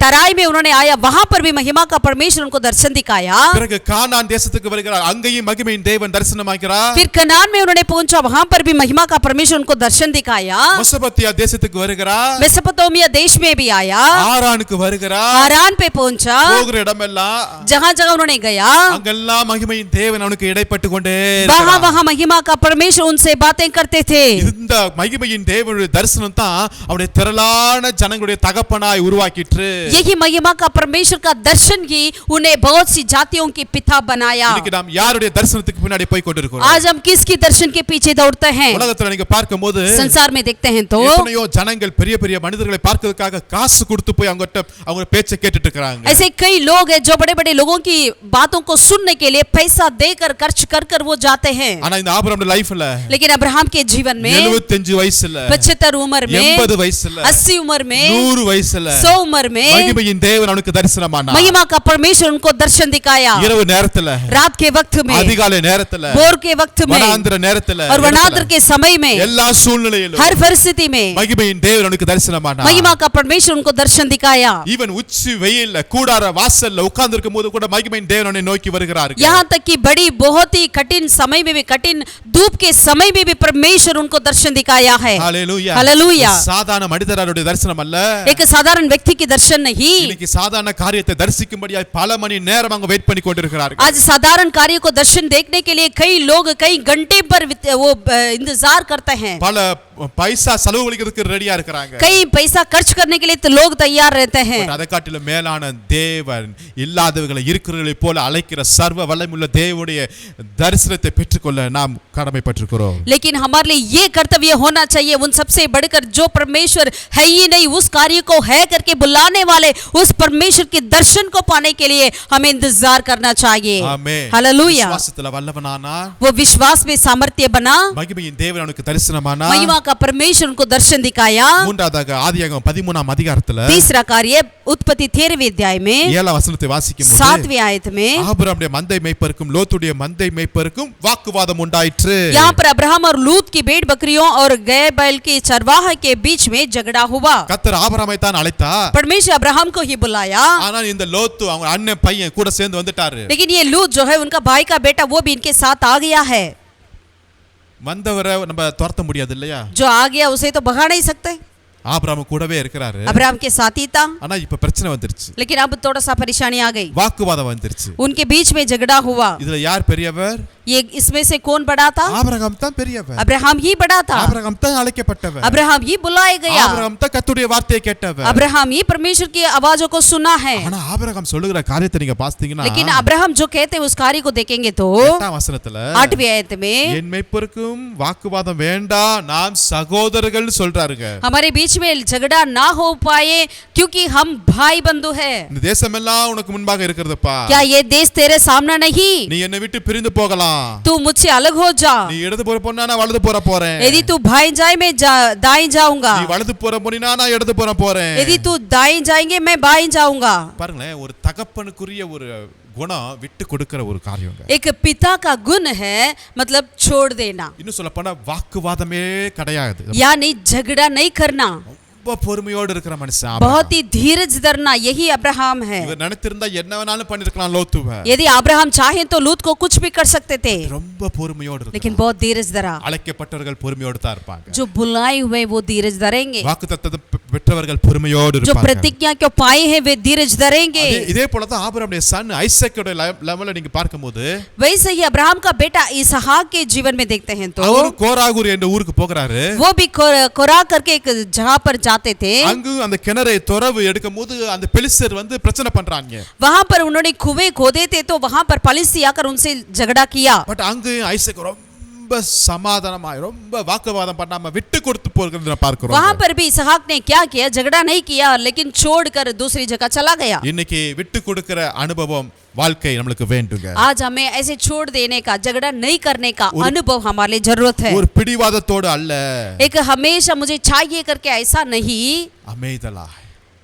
तराई में उन्होंने आया, वहां पर भी महिमा का परमेश्वर उनको दर्शन दिखाया। பிறகு கானான் தேசத்துக்கு வருகிறார். அங்கேயும் மகிமையின் தேவன் தரிசனமாகிறார். फिर कनान में उन्होंने पहुंचा, वहां पर भी महिमा का परमेश्वर उनको दर्शन दिखाया। மெசொப்பொத்தாமியா தேசத்துக்கு வருகிறார். मेसोपोटामिया देश में भी आया। ஆரானுக்கு வருகிறார். हारान पे पहुंचा। போகிற இடமெல்லாம் जहां जहां उन्होंने गया, அங்கெல்லாம் மகிமையின் தேவன் அவனுக்கு இடைப்பட்டு கொண்டே वहां இருக்கிறார். वहां महिमा का परमेश्वर उनसे बातें करते थे। இந்த மகிமையின் தேவனுடைய தரிசனம் தான் அவருடைய திரளான ஜனங்களுடைய தகப்பனாய் உருவாக்கிற்று. यही महिमा का परमेश्वर का दर्शन ही उन्हें बहुत सी जातियों के पिता बनाया। இன்னைக்கு நாம் யாருடைய தரிசனத்துக்கு பின்னாடி போய் கொண்டிருக்கிறோம்? आज हम किसकी दर्शन के पीछे दौड़ते हैं? உலகத்துல நீங்க பார்க்கும்போது संसार में देखते हैं तो எத்தனையோ ஜனங்கள் பெரிய பெரிய மனிதர்களை பார்க்கிறதுக்காக காசு கொடுத்து போய் அவங்க பேச்சை கேட்டுட்டு இருக்காங்க. ऐसे कई लोग हैं जो बड़े बड़े लोगों की बातों को सुनने के लिए पैसा देकर खर्च कर कर वो जाते हैं। ஆனா இந்த ஆபிரகாம் லைஃப்ல लेकिन अब्राहम के जीवन में 75 வயசுல 75 उम्र में 80 வயசுல 80 उम्र में 100 வயசுல 100 उम्र में மகிமையின் தேவன் அவனுக்கு தரிசனமானார். महिमा का परमेश्वर उनको दर्शन दिखाया। இரவு நேரத்துல, रात के वक्त में, அதிகாலை நேரத்துல, भोर के वक्त में வனாந்திர நேரத்துல, और वनांतर के समय में, எல்லா சூழ்நிலையிலும் हर परिस्थिति में மகிமையின் தேவன் அவனுக்கு தரிசனமானார். महिमा का परमेश्वर उनको दर्शन दिखाया। ஈவன் உச்சி வெயில்ல கூடார வாசல்ல உட்கார்ந்து இருக்கும்போது கூட மகிமையின் தேவன் அவனை நோக்கி வருகிறார். यहाँ तक कि बड़ी बहुत ही कठिन समय में भी, कठिन धूप के समय में भी परमेश्वर उनको दर्शन दिखाया है। Hallelujah hallelujah. சாதாரண மனிதருடைய தரிசனம் அல்ல. एक साधारण व्यक्ति की दर्शन नहीं। இன்னைக்கு சாதாரண காரியத்தை தரிசிக்கும்படியாய் பல மணி நேரம் அங்க வெயிட் பண்ணி கொண்டிருக்கிறார்கள். आज साधारण कार्य को दर्शन देखने के लिए कई लोग कई घंटे पर वो इंतजार करते हैं। பல பைசா செலவழிக்கிறதுக்கு ரெடியா இருக்கிறாங்க. कई पैसा खर्च करने के लिए तो लोग तैयार रहते हैं। அதை காட்டிலும் மேலான தேவன் இல்லாதவர்களை இருக்கிறவர்களை போல அழைக்கிற சர்வ வல்லமையுள்ள தேவனுடைய தரிசனத்தை பெற்றுக்கொள்ள நாம் கடமைப்பட்டிருக்கிறோம். लेकिन हमारे लिए ये कर्तव्य होना चाहिए, उन सबसे बढ़कर जो परमेश्वर है ही नहीं, उस कार्य को है करके बुलाने वाले उस परमेश्वर के दर्शन को पाने के लिए हमें इंतजार करना चाहिए। ஆமென். हालेलुया। விசுவாசத்துல வல்லவனானார். वो विश्वास में सामर्थ्य बना, மகிமையின் தேவன் அவனுக்கு தரிசனமானார். महिमा का परमेश्वर उनको दर्शन दिखाया। மூன்றாவதாக ஆதியாகமம் 13ஆம் அதிகாரத்துல तीसरा कार्य उत्पत्ति 13वें अध्याय में 7ஆம் வசனத்தை வாசிக்கும்போது 7वें आयत में ஆபிரகாமுடைய மந்தை மேய்ப்பருக்கும் லோத்துடைய மந்தை மேய்ப்பருக்கும் வாக்குவாதம் உண்டாயிற்று. यहाँ पर अब्राहम और लूत की भेड़ बकरियों और गाय बैल के चरवाहा के बीच में झगड़ा हुआ। கர்த்தர் ஆபிரகாமை தான் அழைத்தார். परमेश्वर अब्राहम को ही बुलाया, ஆனால் இந்த லோத்து அவங்க அண்ணன் பையன் கூட சேர்ந்து வந்துட்டாரு. लेकिन ये लूत जो है उनका भाई का बेटा वो भी इनके साथ आ गया है। வந்தவரை நம்ம துரத்த முடியாது இல்லையா? जो आ गया उसे तो भगा नहीं सकते। ஆபிரகாம் கூடவே இருக்கிறாரு. अब्राहम के साथ ही था, ஆனா இப்ப பிரச்சனை வந்துருச்சு. लेकिन अब थोड़ा सा परेशानी आ गई, வாக்குவாதம் வந்துருச்சு. उनके बीच में झगड़ा हुआ। இதுல யார் பெரியவர்? ये इसमें से कौन बड़ा था? ஆபிரகாம் தான் பெரியவர். अब्राहम ही बड़ा था। ஆபிரகாம் தான் அழைக்கப்பட்டவர். अब्राहम ही बुलाया गया। ஆபிரகாம் தான் கர்த்தருடைய வார்த்தையை கேட்டவர். अब्राहम ही परमेश्वर की आवाजों को सुना है। ஆனா ஆபிரகாம் சொல்லுகிற காரியத்தை நீங்க பாத்தீங்கன்னா लेकिन अब्राहम जो कहते हैं उस कार्य को देखेंगे तो 8ஆம் வசனத்துல 8वें आयत में என் மேய்ப்பருக்கும் வாக்குவாதம் வேண்டாம், நாம் சகோதரர்கள் சொல்றாருங்க. हमारे बीच में झगड़ा ना हो पाए क्योंकि हम भाई बंधु हैं। இந்த தேசமெல்லாம் உனக்கு முன்பாக இருக்கிறதுப்பா. क्या ये देश तेरे सामने नहीं? நீ என்னை விட்டு பிரிந்து போகலாம். तू मुझसे अलग हो जा। நீ இடது போற போனா நான் வலது போற போறேன். यदि तू बाएं जाए मैं दाएं जाऊंगा। நீ வலது போற போனினா நான் இடது போற போறேன். यदि तू दाएं जाएंगे मैं बाएं जाऊंगा। பாருங்களேன், ஒரு தகப்பனுக்குரிய ஒரு குணம் விட்டு கொடுக்கிற ஒரு காரியங்க. एक पिता का गुण है मतलब छोड़ देना, இன்னும் சொல்ல போனா வாக்குவாதமே கிடையாது. यानी झगड़ा नहीं करना, ரொம்ப பொறுமையோடு இருக்கிற மனுஷன். बहुत ही धीरज धरना, यही अब्राहम है। இவர் நினைத்திருந்தா என்ன வேணாலும் பண்ணிருக்கலாம் லோத்துவ. यदि अब्राहम चाहे तो लूत को कुछ भी कर सकते थे, ரொம்ப பொறுமையோடு இருக்கார். लेकिन बहुत धीरज धरा। அழைக்கப்பட்டவர்கள் பொறுமையோடு தான் இருப்பாங்க. जो बुलाए हुए वो धीरज धरेंगे, வாக்குத்தத்தம் பெற்றவர்கள் பொறுமையோடு जो இருப்பாங்க. प्रतिज्ञा को पाए हैं वे धीरज धरेंगे। இதே போல தான் ஆபிரகாமுடைய சன் ஐசக்கோட லெவல்ல நீங்க பார்க்கும்போது वैसे ही अब्राहम का बेटा इसहाक के जीवन में देखते हैं तो அவரு கோராகூர் என்ற ஊருக்கு போகிறாரு. वो भी कोरा करके एक जगह पर जाते थे। அங்கு அந்த கிணறை துறவு எடுக்கும்போது அந்த பெலிஸ்தர் வந்து பிரச்சனை பண்றாங்க. वहां पर उन्होंने कुएं खोदे थे तो वहां पर पलिश्ती आकर उनसे झगड़ा किया। பட் அங்கு ஐசக் ரொம்ப சமாதானமாய் ரொம்ப வாக்குவாதம் பண்ணாம விட்டு கொடுத்து போகிறத பார்க்கிறோம். वहां पर भी इसहाक ने क्या किया, झगड़ा नहीं किया लेकिन छोड़कर दूसरी जगह चला गया। இன்னைக்கு விட்டு கொடுக்கிற அனுபவம் வாழ்க்கை நமக்கு வேண்டுங்க. आज हमें ऐसे छोड़ देने का, झगड़ा नहीं करने का अनुभव हमारे लिए जरूरत है। ஒரு பிடிவாதத்தோடு அல்ல, एक हमेशा मुझे चाहिए करके ऐसा नहीं, அமைதலா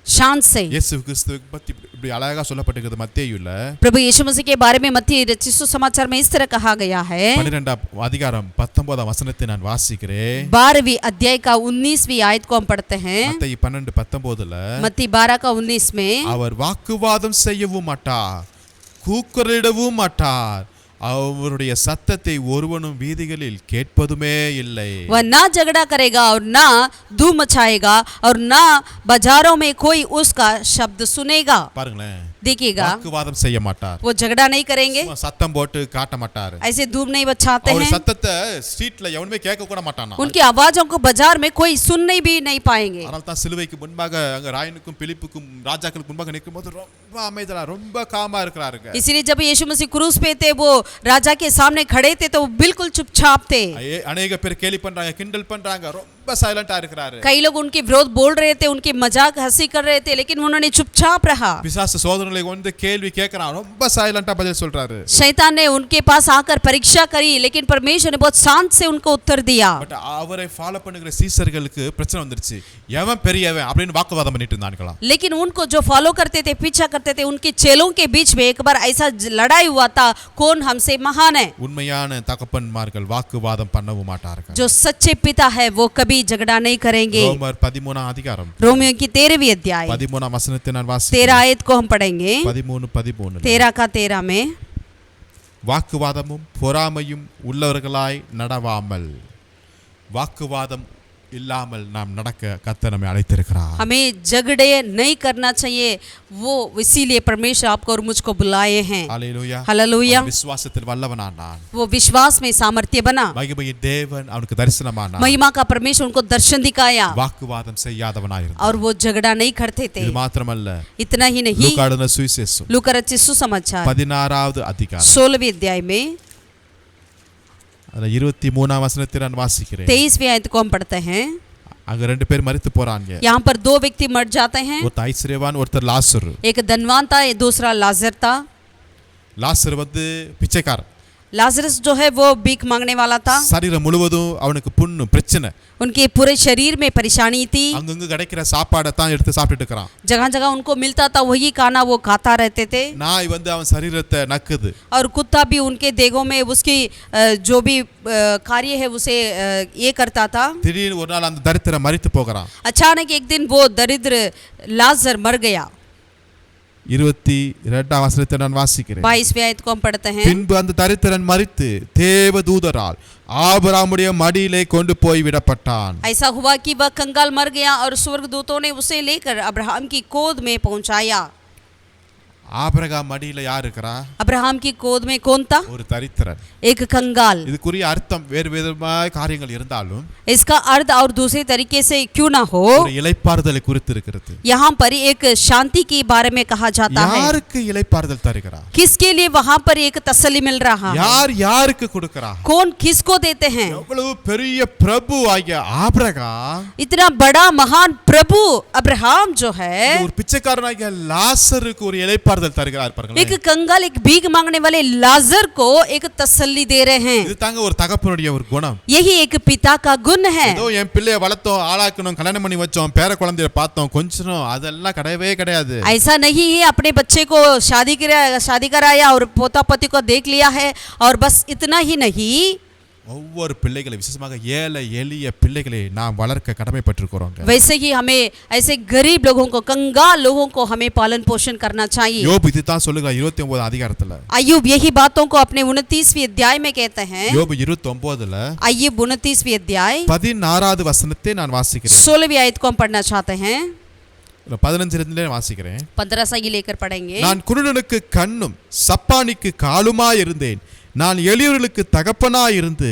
शांत से। இயேசு கிறிஸ்துவை பத்தி இப்படி அழகா சொல்லப்பட்டிருக்கிறது மத்தேயுல. प्रभु यीशु मसीह के बारे में मत्ती रचित सुसमाचार में इस तरह कहा गया है। 12 அதிகாரம் 19 வசனத்தை நான் வாசிக்கிறேன். 12वीं अध्याय का 19वीं आयत को हम पढ़ते हैं। மத்தேயு 12:19ல मत्ती 12 का 19 में அவர் வாக்குவாதம் செய்யவும் மாட்டார், கூக்குரலிடவும் மாட்டார், அவருடைய சத்தத்தை ஒருவனும் வீதிகளில் கேட்பதுமே இல்லை. वह ना झगड़ा करेगा और ना धूम मचाएगा और ना बाजारों में कोई उसका शब्द सुनेगा। பாருங்களேன், देखिएगा வாக்குவாதம் செய்ய மாட்டார், वो झगड़ा नहीं करेंगे, சும்மா சத்தம் போட்டு காட்ட மாட்டார். ऐसे धूम नहीं बचाते அவர் हैं, சத்தத்தை ஸ்ட்ரீட்ல எவனுமே கேட்க கூட மாட்டானா. उनकी आवाजों को बाजार में कोई सुनने भी नहीं पाएंगे। அதனால தான் சிலுவைக்கு முன்பாக அங்க ராயனுக்கும் பிலிப்புக்கும் ராஜாக்களுக்கு முன்பாக நிற்கும்போது ரொம்ப அமைதலா ரொம்ப காமா இருக்கிறாருங்க. इसीलिए जब यीशु मसीह क्रूस पे थे वो राजा के सामने खड़े थे तो वो बिल्कुल चुपचाप थे। அநேக பேர் கேலி பண்றாங்க, கிண்டல் பண்றாங்க, ரொம்ப சைலண்டா இருக்கிறாரு. कई लोग उनके विरोध बोल रहे थे, उनके मजाक हंसी कर रहे थे, लेकिन उन्होंने चुपचाप रहा। பிசாசு சோதனைகளை வந்து கேள்வி கேட்கறான், ரொம்ப சைலண்டா பதில் சொல்றாரு. शैतान ने उनके पास आकर परीक्षा करी, लेकिन परमेश्वर ने बहुत शांत से उनको उत्तर दिया। பட் அவரை ஃபாலோ பண்ணுகிற சீசர்களுக்கு பிரச்சனை வந்துருச்சு. எவன் பெரியவன் அப்படின்னு வாக்குவாதம் பண்ணிட்டு இருந்தாங்களாம். लेकिन उनको जो फॉलो करते थे, पीछा करते थे, उनके चेलों के बीच में एक बार ऐसा लड़ाई हुआ था, कौन हमसे महान है। உண்மையான தகப்பன்மார்கள் வாக்குவாதம் பண்ணவும் மாட்டார்கள். जो सच्चे पिता है वो कभी झगड़ा नहीं करेंगे। ரோமர் 13 அதிகாரம் रोमियो की 13वीं अध्याय 13 वचनத்தை நான் 13 வாசிக்கிறேன். आयत को हम पढ़ेंगे। 13 13 का 13 में வாக்குவாதமும் பொறாமையும் உள்ளவர்களாய் நடவாமல், வாக்குவாதம் இல்லாமல் நாம் நடக்க கர்த்தர் நம்மை அழைத்திருக்கிறார். हमें झगड़े नहीं करना चाहिए, वो इसीलिए परमेश्वर आपको और मुझको बुलाए हैं। ஹல்லேலூயா. हालेलुया। விசுவாசத்தில் வல்லவனானான், वो विश्वास में सामर्थ्य बना, மகிமையின் தேவன் அவனுக்கு தரிசனமானான், महिमा का परमेश्वर उनको दर्शन दिखाया வாக்குவாதம் செய்யாதவனாயிருந்தான். और वो झगड़ा नहीं करते थे। இது மாத்திரமல்ல, इतना ही नहीं, லூக்கா எழுதின சுவிசேஷம் लूका रचित सुसमाचार 16வது அதிகாரம் 16वीं अध्याय में 23 वचनத்தை நான் வாசிக்கிறேன். 23वीं आयत को हम पढ़ते हैं। அங்க ரெண்டு பேர் மரித்து போறாங்க. यहाँ पर दो व्यक्ति मर जाते हैं, ஒருத்தர் ஐஸ்வர்யவான், ஒருத்தர் லாசரு. एक धनवान था, दूसरा लाजर था। லாசர் வந்து பிச்சைக்காரன். लाजरस जो है वो भीख मांगने वाला था, சரீரம் முழுவதும் அவனுக்கு புண்ணு பிரச்சனை. उनके पूरे शरीर में परेशानी थी, அங்கங்க கிடைக்கிற சாப்பாடை தான் எடுத்து சாப்பிட்டுட்டு இருக்கிறான். जगह जगह उनको मिलता था वही खाना वो खाता रहते थे। நாய் வந்து அவன் சரீரத்தை நக்குது. और कुत्ता भी उनके देगों में उसकी जो भी कार्य है उसे ये करता था। திடீர்னு ஒரு நாள் அந்த தரித்திரன் மரித்து போகிறான். अचानक एक दिन वो दरिद्र लाजर मर गया। 22 वचनத்தை நான் வாசிக்கிறேன். 22वीं आयत को हम पढ़ते हैं। பின்பு அந்த தரித்திரன் மரித்து தேவதூதரால் ஆபிரகாமுடைய மடியிலே கொண்டு போய் விடப்பட்டான். ऐसा हुआ कि वह कंगाल मर गया और स्वर्गदूतों ने उसे लेकर अब्राहम की गोद में पहुंचाया। ஆபிரகாம் மடியில யார் இருக்கறா? अब्राहम की गोद में कौन था? ஒரு தரித்திரன். एक कंगाल। இதுக்குரிய அர்த்தம் வேறு விதமான காரியங்கள் இருந்தாலும் इसका अर्थ और दूसरे तरीके से क्यों ना हो, ஒரு இளைப்பாறுதலை குறித்து இருக்கிறது. यहाँ पर एक शांति के बारे में कहा जाता है। யாருக்கு இளைப்பாறுதல் தருகிறார்? किसके लिए वहाँ पर एक तसल्ली मिल रहा है? யார் யாருக்கு கொடுக்கிறா? कौन किसको देते हैं? எவ்வளவு பெரிய பிரபு ஆகிய ஆபிரகாம் इतना बड़ा महान प्रभु अब्राहम जो है, ஒரு பிச்சைக்காரனாகிய லாசருக்கு ஒரு இளைப்பாறுதல் தருகிறார் பாருங்க. एक कंगाल, एक भीख मांगने वाले लाजर को एक तसल्ली दे रहे हैं। இது தாங்க ஒரு தகப்பனுடைய ஒரு குணம். यही एक पिता का गुण है। ஏதோ என் பிள்ளையை வளர்த்தோம், ஆளாக்கணும், கல்யாணம் பண்ணி வச்சோம், பேர குழந்தைய பார்த்தோம், கொஞ்சம் அதெல்லாம் கிடையவே கிடையாது. ऐसा नहीं है अपने बच्चे को शादी कराया और पोता पोती को देख लिया है और बस इतना ही नहीं, ஒவ்வொரு பிள்ளைகளை விசேஷமாக ஏழை எளிய பிள்ளைகளை நாம் வளர்க்க கடமைப்பட்டிருக்கிறோம். वैसे ही हमें ऐसे गरीब लोगों को, कंगाल लोगों को हमें पालन पोषण करना चाहिए। யோபு இதுதான் சொல்லுகிறார் 29 அதிகாரத்துல. अय्यूब यही बातों को अपने 29वीं अध्याय में कहते हैं। யோபு 29ல अय्यूब 29वीं अध्याय 16வது வசனத்தை நான் வாசிக்கிறேன். 16वीं आयत को हम पढ़ना चाहते हैं। 15ல வாசிக்கிறேன். 15 से ही लेकर पढ़ेंगे। நான் குருடனுக்கு கண்ணும் சப்பானிக்கு காலுமாய் இருந்தேன், நான் எளியவர்களுக்கு தகப்பனாய் இருந்து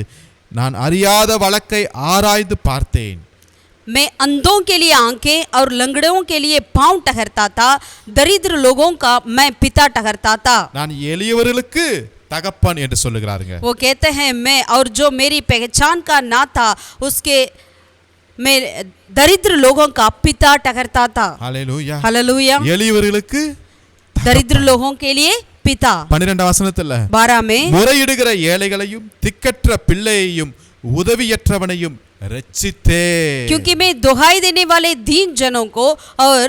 நான் அறியாத வழக்கை ஆராய்ந்து பார்த்தேன். मैं अंधों के लिए आंखें और लंगड़ों के लिए पांव ठहरता था, दरिद्र लोगों का मैं पिता ठहरता था। நான் எளியவர்களுக்கு தகப்பன் என்று சொல்லுகிறாருங்க. वो कहते हैं मैं, और जो मेरी पहचान का ना था उसके मैं दरिद्र लोगों का पिता ठहरता था। ஹல்லேலூயா. हालेलुया। எளியவர்களுக்கு दरिद्र लोगों के लिए पिता। 12 வசனத்துல 12 में முறையிடுகிற ஏழைகளையும் திக்கற்ற பிள்ளையையும் உதவியற்றவனையும் ரட்சித்தே, क्योंकि मैं दुहाई देने वाले दीन जनों को और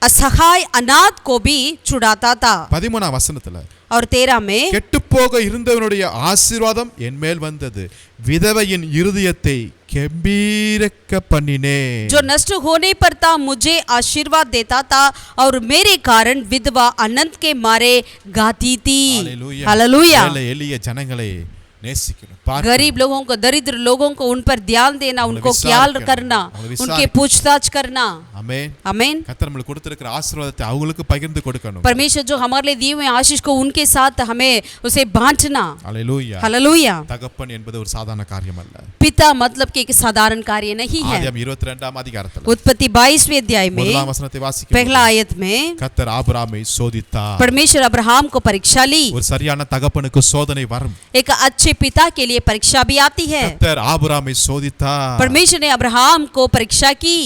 असहाय अनाथ को भी छुड़ाता था। 13 வசனத்துல और 13 में கெட்டுப்போக இருந்தவனுடைய ஆசீர்வாதம் என் மேல் வந்தது, விதவையின் இருதயத்தை கெம்பீரக்க பண்ணினே. जो नष्ट होने पर था मुझे आशीर्वाद देता था और मेरे कारण विधवा अनंत के मारे गाती थी। ஹல்லேலூயா. हालेलुया। ஏழை எளிய ஜனங்களை நேசிக்கணும். गरीब लोगों को, दरिद्र लोगों को उन पर ध्यान देना, उनको विचार ख्याल करना, करना, विचार उनके करना। पूछताछ करना। ஆமென். आमीन। கர்த்தர் நமக்கு கொடுத்திருக்கிற ஆசீர்வாதத்தை அவங்களுக்கு பகிர்ந்து கொடுக்கணும். परमेश्वर जो हमारे लिए दिए हुए आशीष को उनके साथ हमें उसे बांटना। ஹல்லேலூயா. हालेलुया। தகப்பன் என்பது ஒரு சாதாரண காரியம் அல்ல. पिता मतलब कि एक साधारण कार्य नहीं है। ஆதியாகமம் 22 அதிகாரத்துல उत्पत्ति 22वें अध्याय में முதலாம் வசனத்தை வாசிக்கும் पहला आयत में கர்த்தர் ஆபிரகாமை சோதித்தார். परमेश्वर अब्राहम को परीक्षा ली। ஒரு சரியான தகப்பனுக்கு சோதனை வரும். एक अच्छे पिता के लिए परीक्षा भी आती है। கர்த்தர் ஆபிரகாமை சோதித்தார். परमेश्वर ने अब्राहम को परीक्षा की।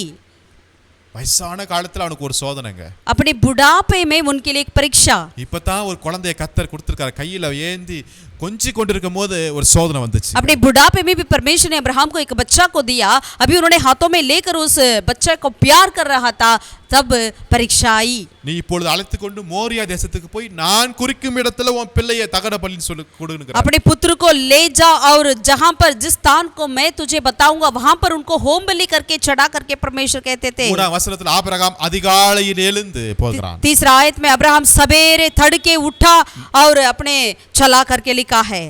வயசான காலத்துல அவனுக்கு ஒரு சோதனைங்க. अपने बुढ़ापे में उनके लिए एक परीक्षा। இப்பதான் ஒரு குழந்தையை கர்த்தர் கொடுத்திருக்காரு, கையில ஏந்தி கொஞ்சி கொண்டிருக்கும் போது ஒரு சோதனை வந்துச்சு. अपने बुढ़ापे में भी परमेश्वर ने अब्राहम को एक बच्चा को दिया, अभी उन्होंने हाथों में लेकर उस बच्चे को प्यार कर रहा था, तब परीक्षा आई। நீ இப்பொழுது அழைத்து கொண்டு மோரியா தேசத்துக்கு போய் நான் குறிக்கும் இடத்துல உன் பிள்ளையை தகன பலின்னு சொல்லி கொடுங்கறார். अपने पुत्र को ले जा और जहां पर जिस स्थान को मैं तुझे बताऊंगा वहां पर उनको होम बलि करके चढ़ा करके परमेश्वर कहते थे। மூணாம் வசனத்துல ஆபிரகாம் அதிகாலையில் எழுந்து போகிறான். तीसरा आयत में अब्राहम सवेरे तड़के उठा और अपने चला करके लिखा है।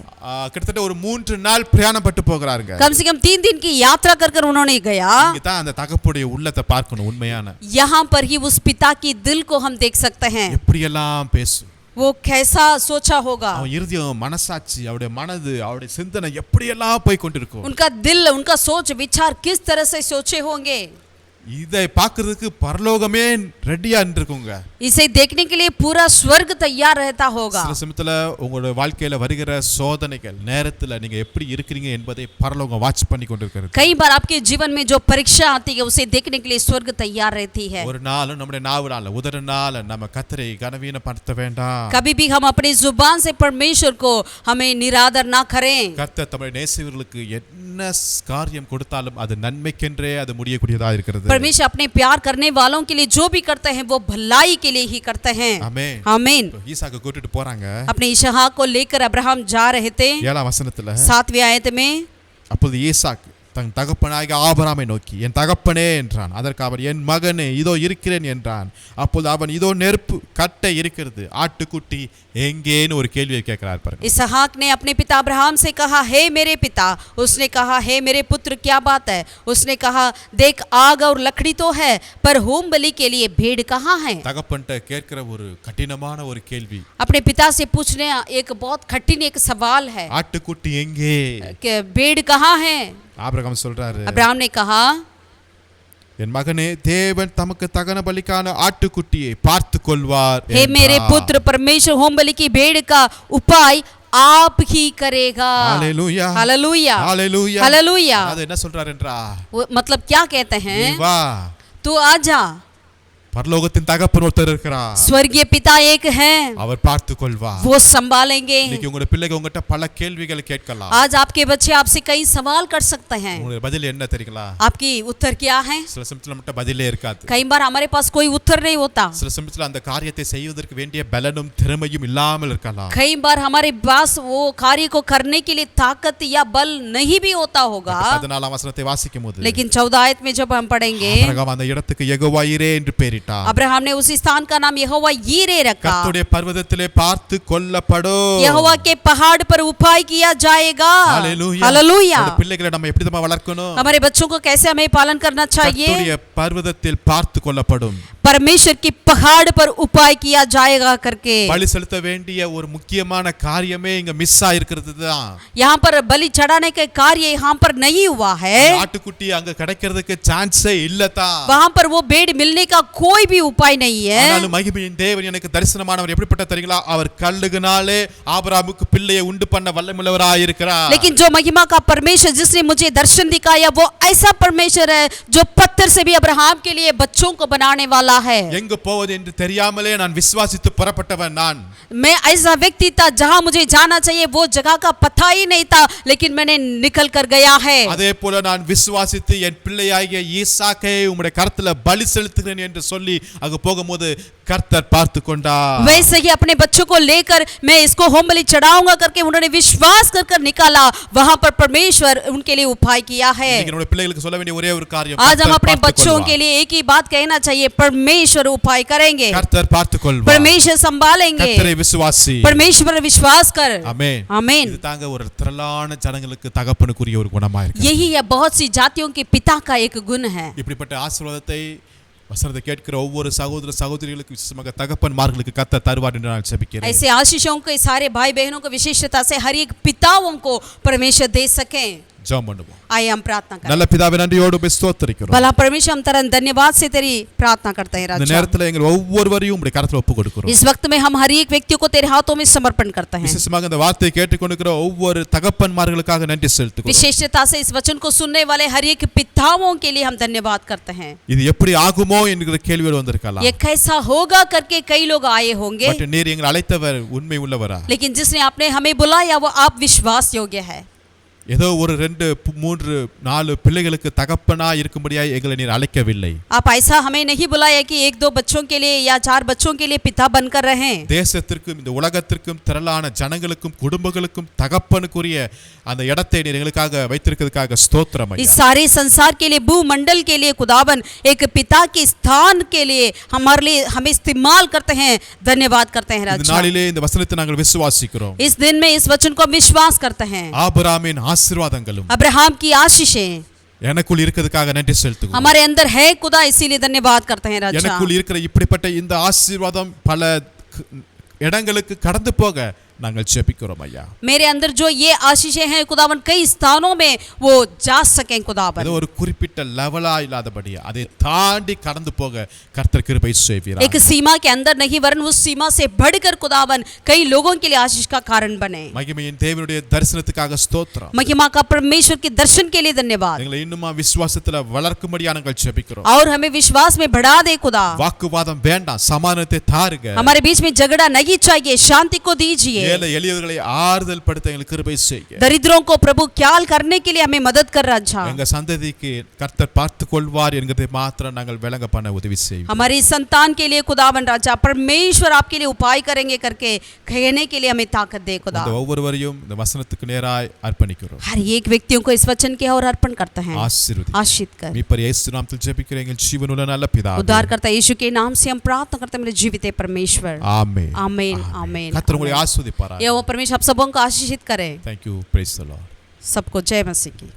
கிட்டத்தட்ட ஒரு 3 நாள் பிரயாணப்பட்டு போகிறாருங்க. कम से कम 3 दिन की यात्रा कर उन्होंने गया। இங்க தான் அந்த தகப்புடைய உள்ளத்தை பார்க்கணும் உண்மையான. यहाँ पर ही उस पिता की दिल को हम देख सकते हैं। எப்படி எல்லாம் பேசும், वो कैसा सोचा होगा, அவன் இருதயம், மனசாட்சி, அவருடைய மனது, அவருடைய சிந்தனை எப்படி எல்லாம் போய் கொண்டிருக்கும். उनका दिल, उनका सोच विचार किस तरह से सोचे होंगे। இதை பார்க்கிறதுக்கு பரலோகமே ரெடியா இருக்குங்க. इसे देखने के लिए पूरा स्वर्ग तैयार रहता होगा। சில சமயத்துல உங்களுடைய வாழ்க்கையில வருகிற சோதனைகள் நேரத்துல நீங்க எப்படி இருக்கிறீங்க என்பதை பரலோகம் வாட்ச் பண்ணி கொண்டிருக்கிறது. कई बार आपके जीवन में जो परीक्षा आती है उसे देखने के लिए स्वर्ग तैयार रहती है। ஒரு நாள் நம்முடைய நாவுனால உதடுனால நம்ம கர்த்தரை கனவீனப்படுத்த வேண்டாம். कभी भी हम अपनी जुबान से परमेश्वर को हमें निरादर ना करें। கர்த்தர் தம்முடைய நேசிக்கிறவர்களுக்கு என்ன காரியம் கொடுத்தாலும் அது நன்மைக்கென்றே அது முடியக்கூடியதா இருக்கிறது. परमेश्वर अपने प्यार करने वालों के लिए जो भी करते हैं वो भलाई के लिए ही करते हैं। ஆமென். आमीन। ஈசாக்கு கூட்டிட்டு போறாங்க. अपने इसहाक को लेकर अब्राहम जा रहे थे। 7ஆம் வசனத்துல 7वीं आयत में அப்போது ஈசாக்கு தன் தகப்பனாகிய ஆபிரகாமை நோக்கி என் தகப்பனே என்றான். அதற்கு அவர் என் மகனே இதோ இருக்கிறேன் என்றான். அப்போது அவன் இதோ நெருப்பு கட்டை இருக்கிறது, ஆட்டுக்குட்டி எங்கேன்னு ஒரு கேள்வியை கேட்கிறார் பாருங்க. इसहाक ने अपने पिता अब्राहम से कहा, हे मेरे पिता. उसने कहा, हे मेरे पुत्र क्या बात है? उसने कहा, देख आग और लकड़ी तो है, पर होम बलि के लिए भेड़ कहाँ है? தகப்பன்ட்ட கேட்கிற ஒரு கடினமான ஒரு கேள்வி. अपने पिता से पूछने एक बहुत कठिन एक सवाल है ஆட்டுக்குட்டி எங்கே? कि भेड़ कहाँ है? ஆபிரகாம் சொல்றாரு, अब्राहम ने कहा, என் மகனே தேவன் தமக்கு தகன பலிக்கான ஆட்டுக்குட்டியை பார்த்து கொள்வார். हे मेरे पुत्र, परमेश्वर होम बलि की भेड़ का उपाय आप ही करेगा. Hallelujah hallelujah hallelujah hallelujah. அது என்ன சொல்றார் என்றா, मतलब क्या कहते हैं? நீ வா, तू आजा. பரலோகத்தின் தகப்பன் ஒருத்தர் இருக்கிறார், स्वर्गीय पिता एक है, அவர் பார்த்து கொள்வார். वो संभालेंगे. இன்னைக்கு உங்க பிள்ளைங்க உங்ககிட்ட பல கேள்விகளை கேட்கலாம். आज आपके बच्चे आपसे कई सवाल कर सकते हैं. உங்களுக்கு பதில் என்ன தெரியுங்களா? आपकी उत्तर क्या है? சில சமயத்துல நம்மட்ட பதிலே இருக்காது. कई बार हमारे पास कोई उत्तर नहीं होता. சில சமயத்துல அந்த காரியத்தை செய்வதற்கு வேண்டிய பலனும் திறமையும் இல்லாமல் இருக்கலாம். कई बार हमारे पास वो कार्य को करने के लिए ताकत या बल नहीं भी होता होगा. 14ஆம் வசனத்தை வாசிக்கும்போது, लेकिन 14 आयत में जब हम पढ़ेंगे, ஆபிரகாம் அந்த இடத்துக்கு யெகோவா ஈரே என்று பெயரிட்டார். अब्राहम ने उस स्थान का नाम यहोवा यीरे रखा. கர்த்தருடைய பர்வதத்திலே பார்த்து கொள்ளப்படும். यहोवा के पहाड़ पर उपाय किया जाएगा. हालेलुया. हालेलुया. நம்முடைய பிள்ளைகளை நம்ம எப்படி தான் வளர்க்கணும்? हमारे बच्चों को कैसे हमें पालन करना चाहिए? கர்த்தருடைய பர்வதத்தில் பார்த்து கொள்ளப்படும். परमेश्वर की पहाड़ पर उपाय किया जाएगा करके. பலி செலுத்த வேண்டிய ஒரு முக்கியமான காரியமே இங்க மிஸ் ஆயிருக்கிறது தான். यहाँ पर बलि चढ़ाने का कार्य यहाँ पर नहीं हुआ है. ஆட்டுக்குட்டி அங்க கிடைக்கிறதுக்கு சான்ஸே இல்லதா. वहाँ पर वो भेड़ मिलने का कोई भी उपाय नहीं है. ஆனாலும் மகிமையின் தேவன் எனக்கு தரிசனமானவர் எப்படிப்பட்ட தெரியுங்களா? அவர் கல்லுகனாலே ஆபிரகாமுக்கு பிள்ளையை உண்டு பண்ண வல்லமையுள்ளவராய் இருக்கிறார். लेकिन जो महिमा का परमेश्वर जिसने मुझे दर्शन दिखाया, वो ऐसा परमेश्वर है जो पत्थर से भी अब्राहम के लिए बच्चों को बनाने वाला है. எங்க போவது என்று தெரியாமலே நான் விசுவாசித்து புறப்பட்டவன் நான். मैं ऐसा व्यक्ति था जहां मुझे जाना चाहिए वो जगह का पता ही नहीं था, लेकिन मैंने निकल कर गया है. அதே போல நான் விசுவாசித்து என் பிள்ளையாகிய ஈசாக்கை உம்முடைய கரத்துல பலி செலுத்துகிறேன் என்று சொல்லி அங்க போகும்போது கர்த்தர் பார்த்து கொண்டார். वैसे ही अपने बच्चों को लेकर मैं इसको होम बलि चढ़ाऊंगा करके उन्होंने विश्वास कर कर निकाला. वहां पर परमेश्वर उनके लिए उपाय किया है. இன்னைக்கு நம்முடைய பிள்ளைகளுக்கு சொல்ல வேண்டிய ஒரே ஒரு காரியம், आज हम अपने बच्चों के लिए एक ही बात कहना चाहिए, परमेश्वर उपाय करेंगे, கர்த்தர் பார்த்து கொள்வார். परमेश्वर संभालेंगे. கர்த்தரை விசுவாசி. परमेश्वर विश्वास कर. ஆமென். आमीन. இது தாங்க ஒரு திரளான ஜனங்களுக்கு தகப்பனுக்குரிய ஒரு குணமா இருக்கு. यही है बहुत सी जातियों के पिता का एक गुण है. இப்படிப்பட்ட ஆசீர்வாதத்தை வசனத்தை கேட்கிற ஒவ்வொரு சகோதர சகோதரிகளுக்கு விசேஷமாக தகப்பன்மார்களுக்கு கர்த்தர் தருவார் என்று நான் ஜெபிக்கிறேன். ऐसे आशीषों के सारे भाई बहनों को विशेषता से हर एक पिताओं को परमेश्वर दे सके. ஜெபம் பண்ணுவோம். आइए हम प्रार्थना करें. நல்ல பிதாவே நன்றியோடு உம்மை ஸ்தோத்திரிக்கிறோம். भला परमेश्वर हम तरह धन्यवाद से तेरी प्रार्थना करते हैं இந்த राजा. நேரத்துல எங்கள் ஒவ்வொருவரையும் உம்முடைய கரத்துல ஒப்பு கொடுக்கிறோம். इस वक्त में हम हर एक व्यक्ति को तेरे हाथों में समर्पण करते हैं. விசேஷமாக இந்த வார்த்தையை கேட்டுக்கொண்டிருக்கிற ஒவ்வொரு தகப்பன்மார்களுக்காக நன்றி செலுத்துகிறோம். विशेषता से इस वचन को सुनने वाले हर एक पिताओं के लिए हम धन्यवाद करते हैं. இது எப்படி ஆகுமோ என்கிற கேள்வியோடு வந்திருக்கலாம். ये कैसा होगा करके कई लोग आए होंगे, பட் நீர் எங்களை அழைத்தவர் உண்மை உள்ளவரா? लेकिन जिसने आपने हमें बुलाया वो आप विश्वास योग्य है. ஏதோ ஒரு 2 3 4 பிள்ளைகளுக்கு தகப்பனா இருக்கும்படியாய் எங்களை நீர் அழைக்கவில்லை. आप ऐसा हमें नहीं बुलाया कि 1-2 बच्चों के लिए या 4 बच्चों के लिए पिता बनकर रहें. தேசத்திற்கும் இந்த உலகத்திற்கும் திரளான ஜனங்களுக்கும் குடும்பங்களுக்கும் தகப்பனுக்குரிய அந்த இடத்தை நீர் எங்களுக்காக வைத்திருக்கிறதுக்காக ஸ்தோத்திரம் ஐயா. इस सारे संसार के लिए, भूमंडल के लिए खुदावन एक पिता के स्थान के लिए हमारे लिए हमें इस्तेमाल करते हैं. धन्यवाद करते हैं இந்த राजा. நாளிலே இந்த வசனத்தை நாங்கள் விசுவாசிக்கிறோம். इस दिन में इस वचन को हम विश्वास करते हैं. ஆபிரகாமின் ஆசீர்வாதங்களும் अब्राहम की आशीषें எனக்குள் இருக்கிறதுக்காக நன்றி செலுத்துகிறோம். हमारे अंदर है खुदा, इसीलिए धन्यवाद करते हैं राजा. எனக்குள் இருக்கிற இப்படிப்பட்ட இந்த ஆசீர்வாதம் பல இடங்களுக்கு கடந்து போக நாங்கள் ஜெபிக்கிறோம் ஐயா. मेरे अंदर जो ये आशीषें हैं खुदावन कई स्थानों में वो जा सकें खुदावन. அது ஒரு குறிப்பிட்ட லெவலா இல்லாதபடி அதை தாண்டி கடந்து போக கர்த்தர் கிருபை செய்வீராக. एक सीमा के अंदर नहीं वरन उस सीमा से बढ़कर खुदावन कई लोगों के लिए आशीष का कारण बने. மகிமையின் தேவனுடைய தரிசனத்துக்காக ஸ்தோத்திரம். महिमा का परमेश्वर के दर्शन के लिए धन्यवाद. எங்களை இன்னுமா விசுவாசத்துல வளர்க்கும்படியா நாங்கள் ஜெபிக்கிறோம். और हमें विश्वास में बढ़ा दे खुदा. வாக்குவாதம் வேண்டாம், சமாதானத்தை தாருங்க. हमारे बीच में झगड़ा नहीं चाहिए, शांति को दीजिए. ஏழை எளியவர்களை ஆறுதல் படுத்த எங்களுக்கு கிருபை செய்யுங்க. दरिद्रों को प्रभु ख्याल करने के लिए हमें मदद कर राजा. எங்க சந்ததிக்கு கர்த்தர் பார்த்துக் கொள்வார் என்கிறதை மாத்திரம் நாங்கள் விளங்க பண்ண உதவி செய்யுங்க. हमारी संतान के लिए खुदावन राजा परमेश्वर आपके लिए उपाय करेंगे करके कहने के लिए हमें ताकत दे खुदा. இந்த ஒவ்வொருவரையும் இந்த வசனத்துக்கு நேராய் அர்ப்பணிக்கிறோம். हर एक व्यक्तियों को इस वचन के और अर्पण करते हैं. ஆசீர்வதி. आशीष कर. மீட்பர் இயேசு நாமத்தில் ஜெபிக்கிறேன் எங்கள் ஜீவனுள்ள நல்ல பிதாவே. उद्धारकर्ता यीशु के नाम से हम प्रार्थना करते हैं मेरे जीवित परमेश्वर. ஆமென். आमीन आमीन. கர்த்தர் உங்களை ஆசீர்வதிப்பாராக. ये वो परमेश्वर आप सबों को आशीषित करे. Thank you. Praise the Lord. सबको जय मसीह की.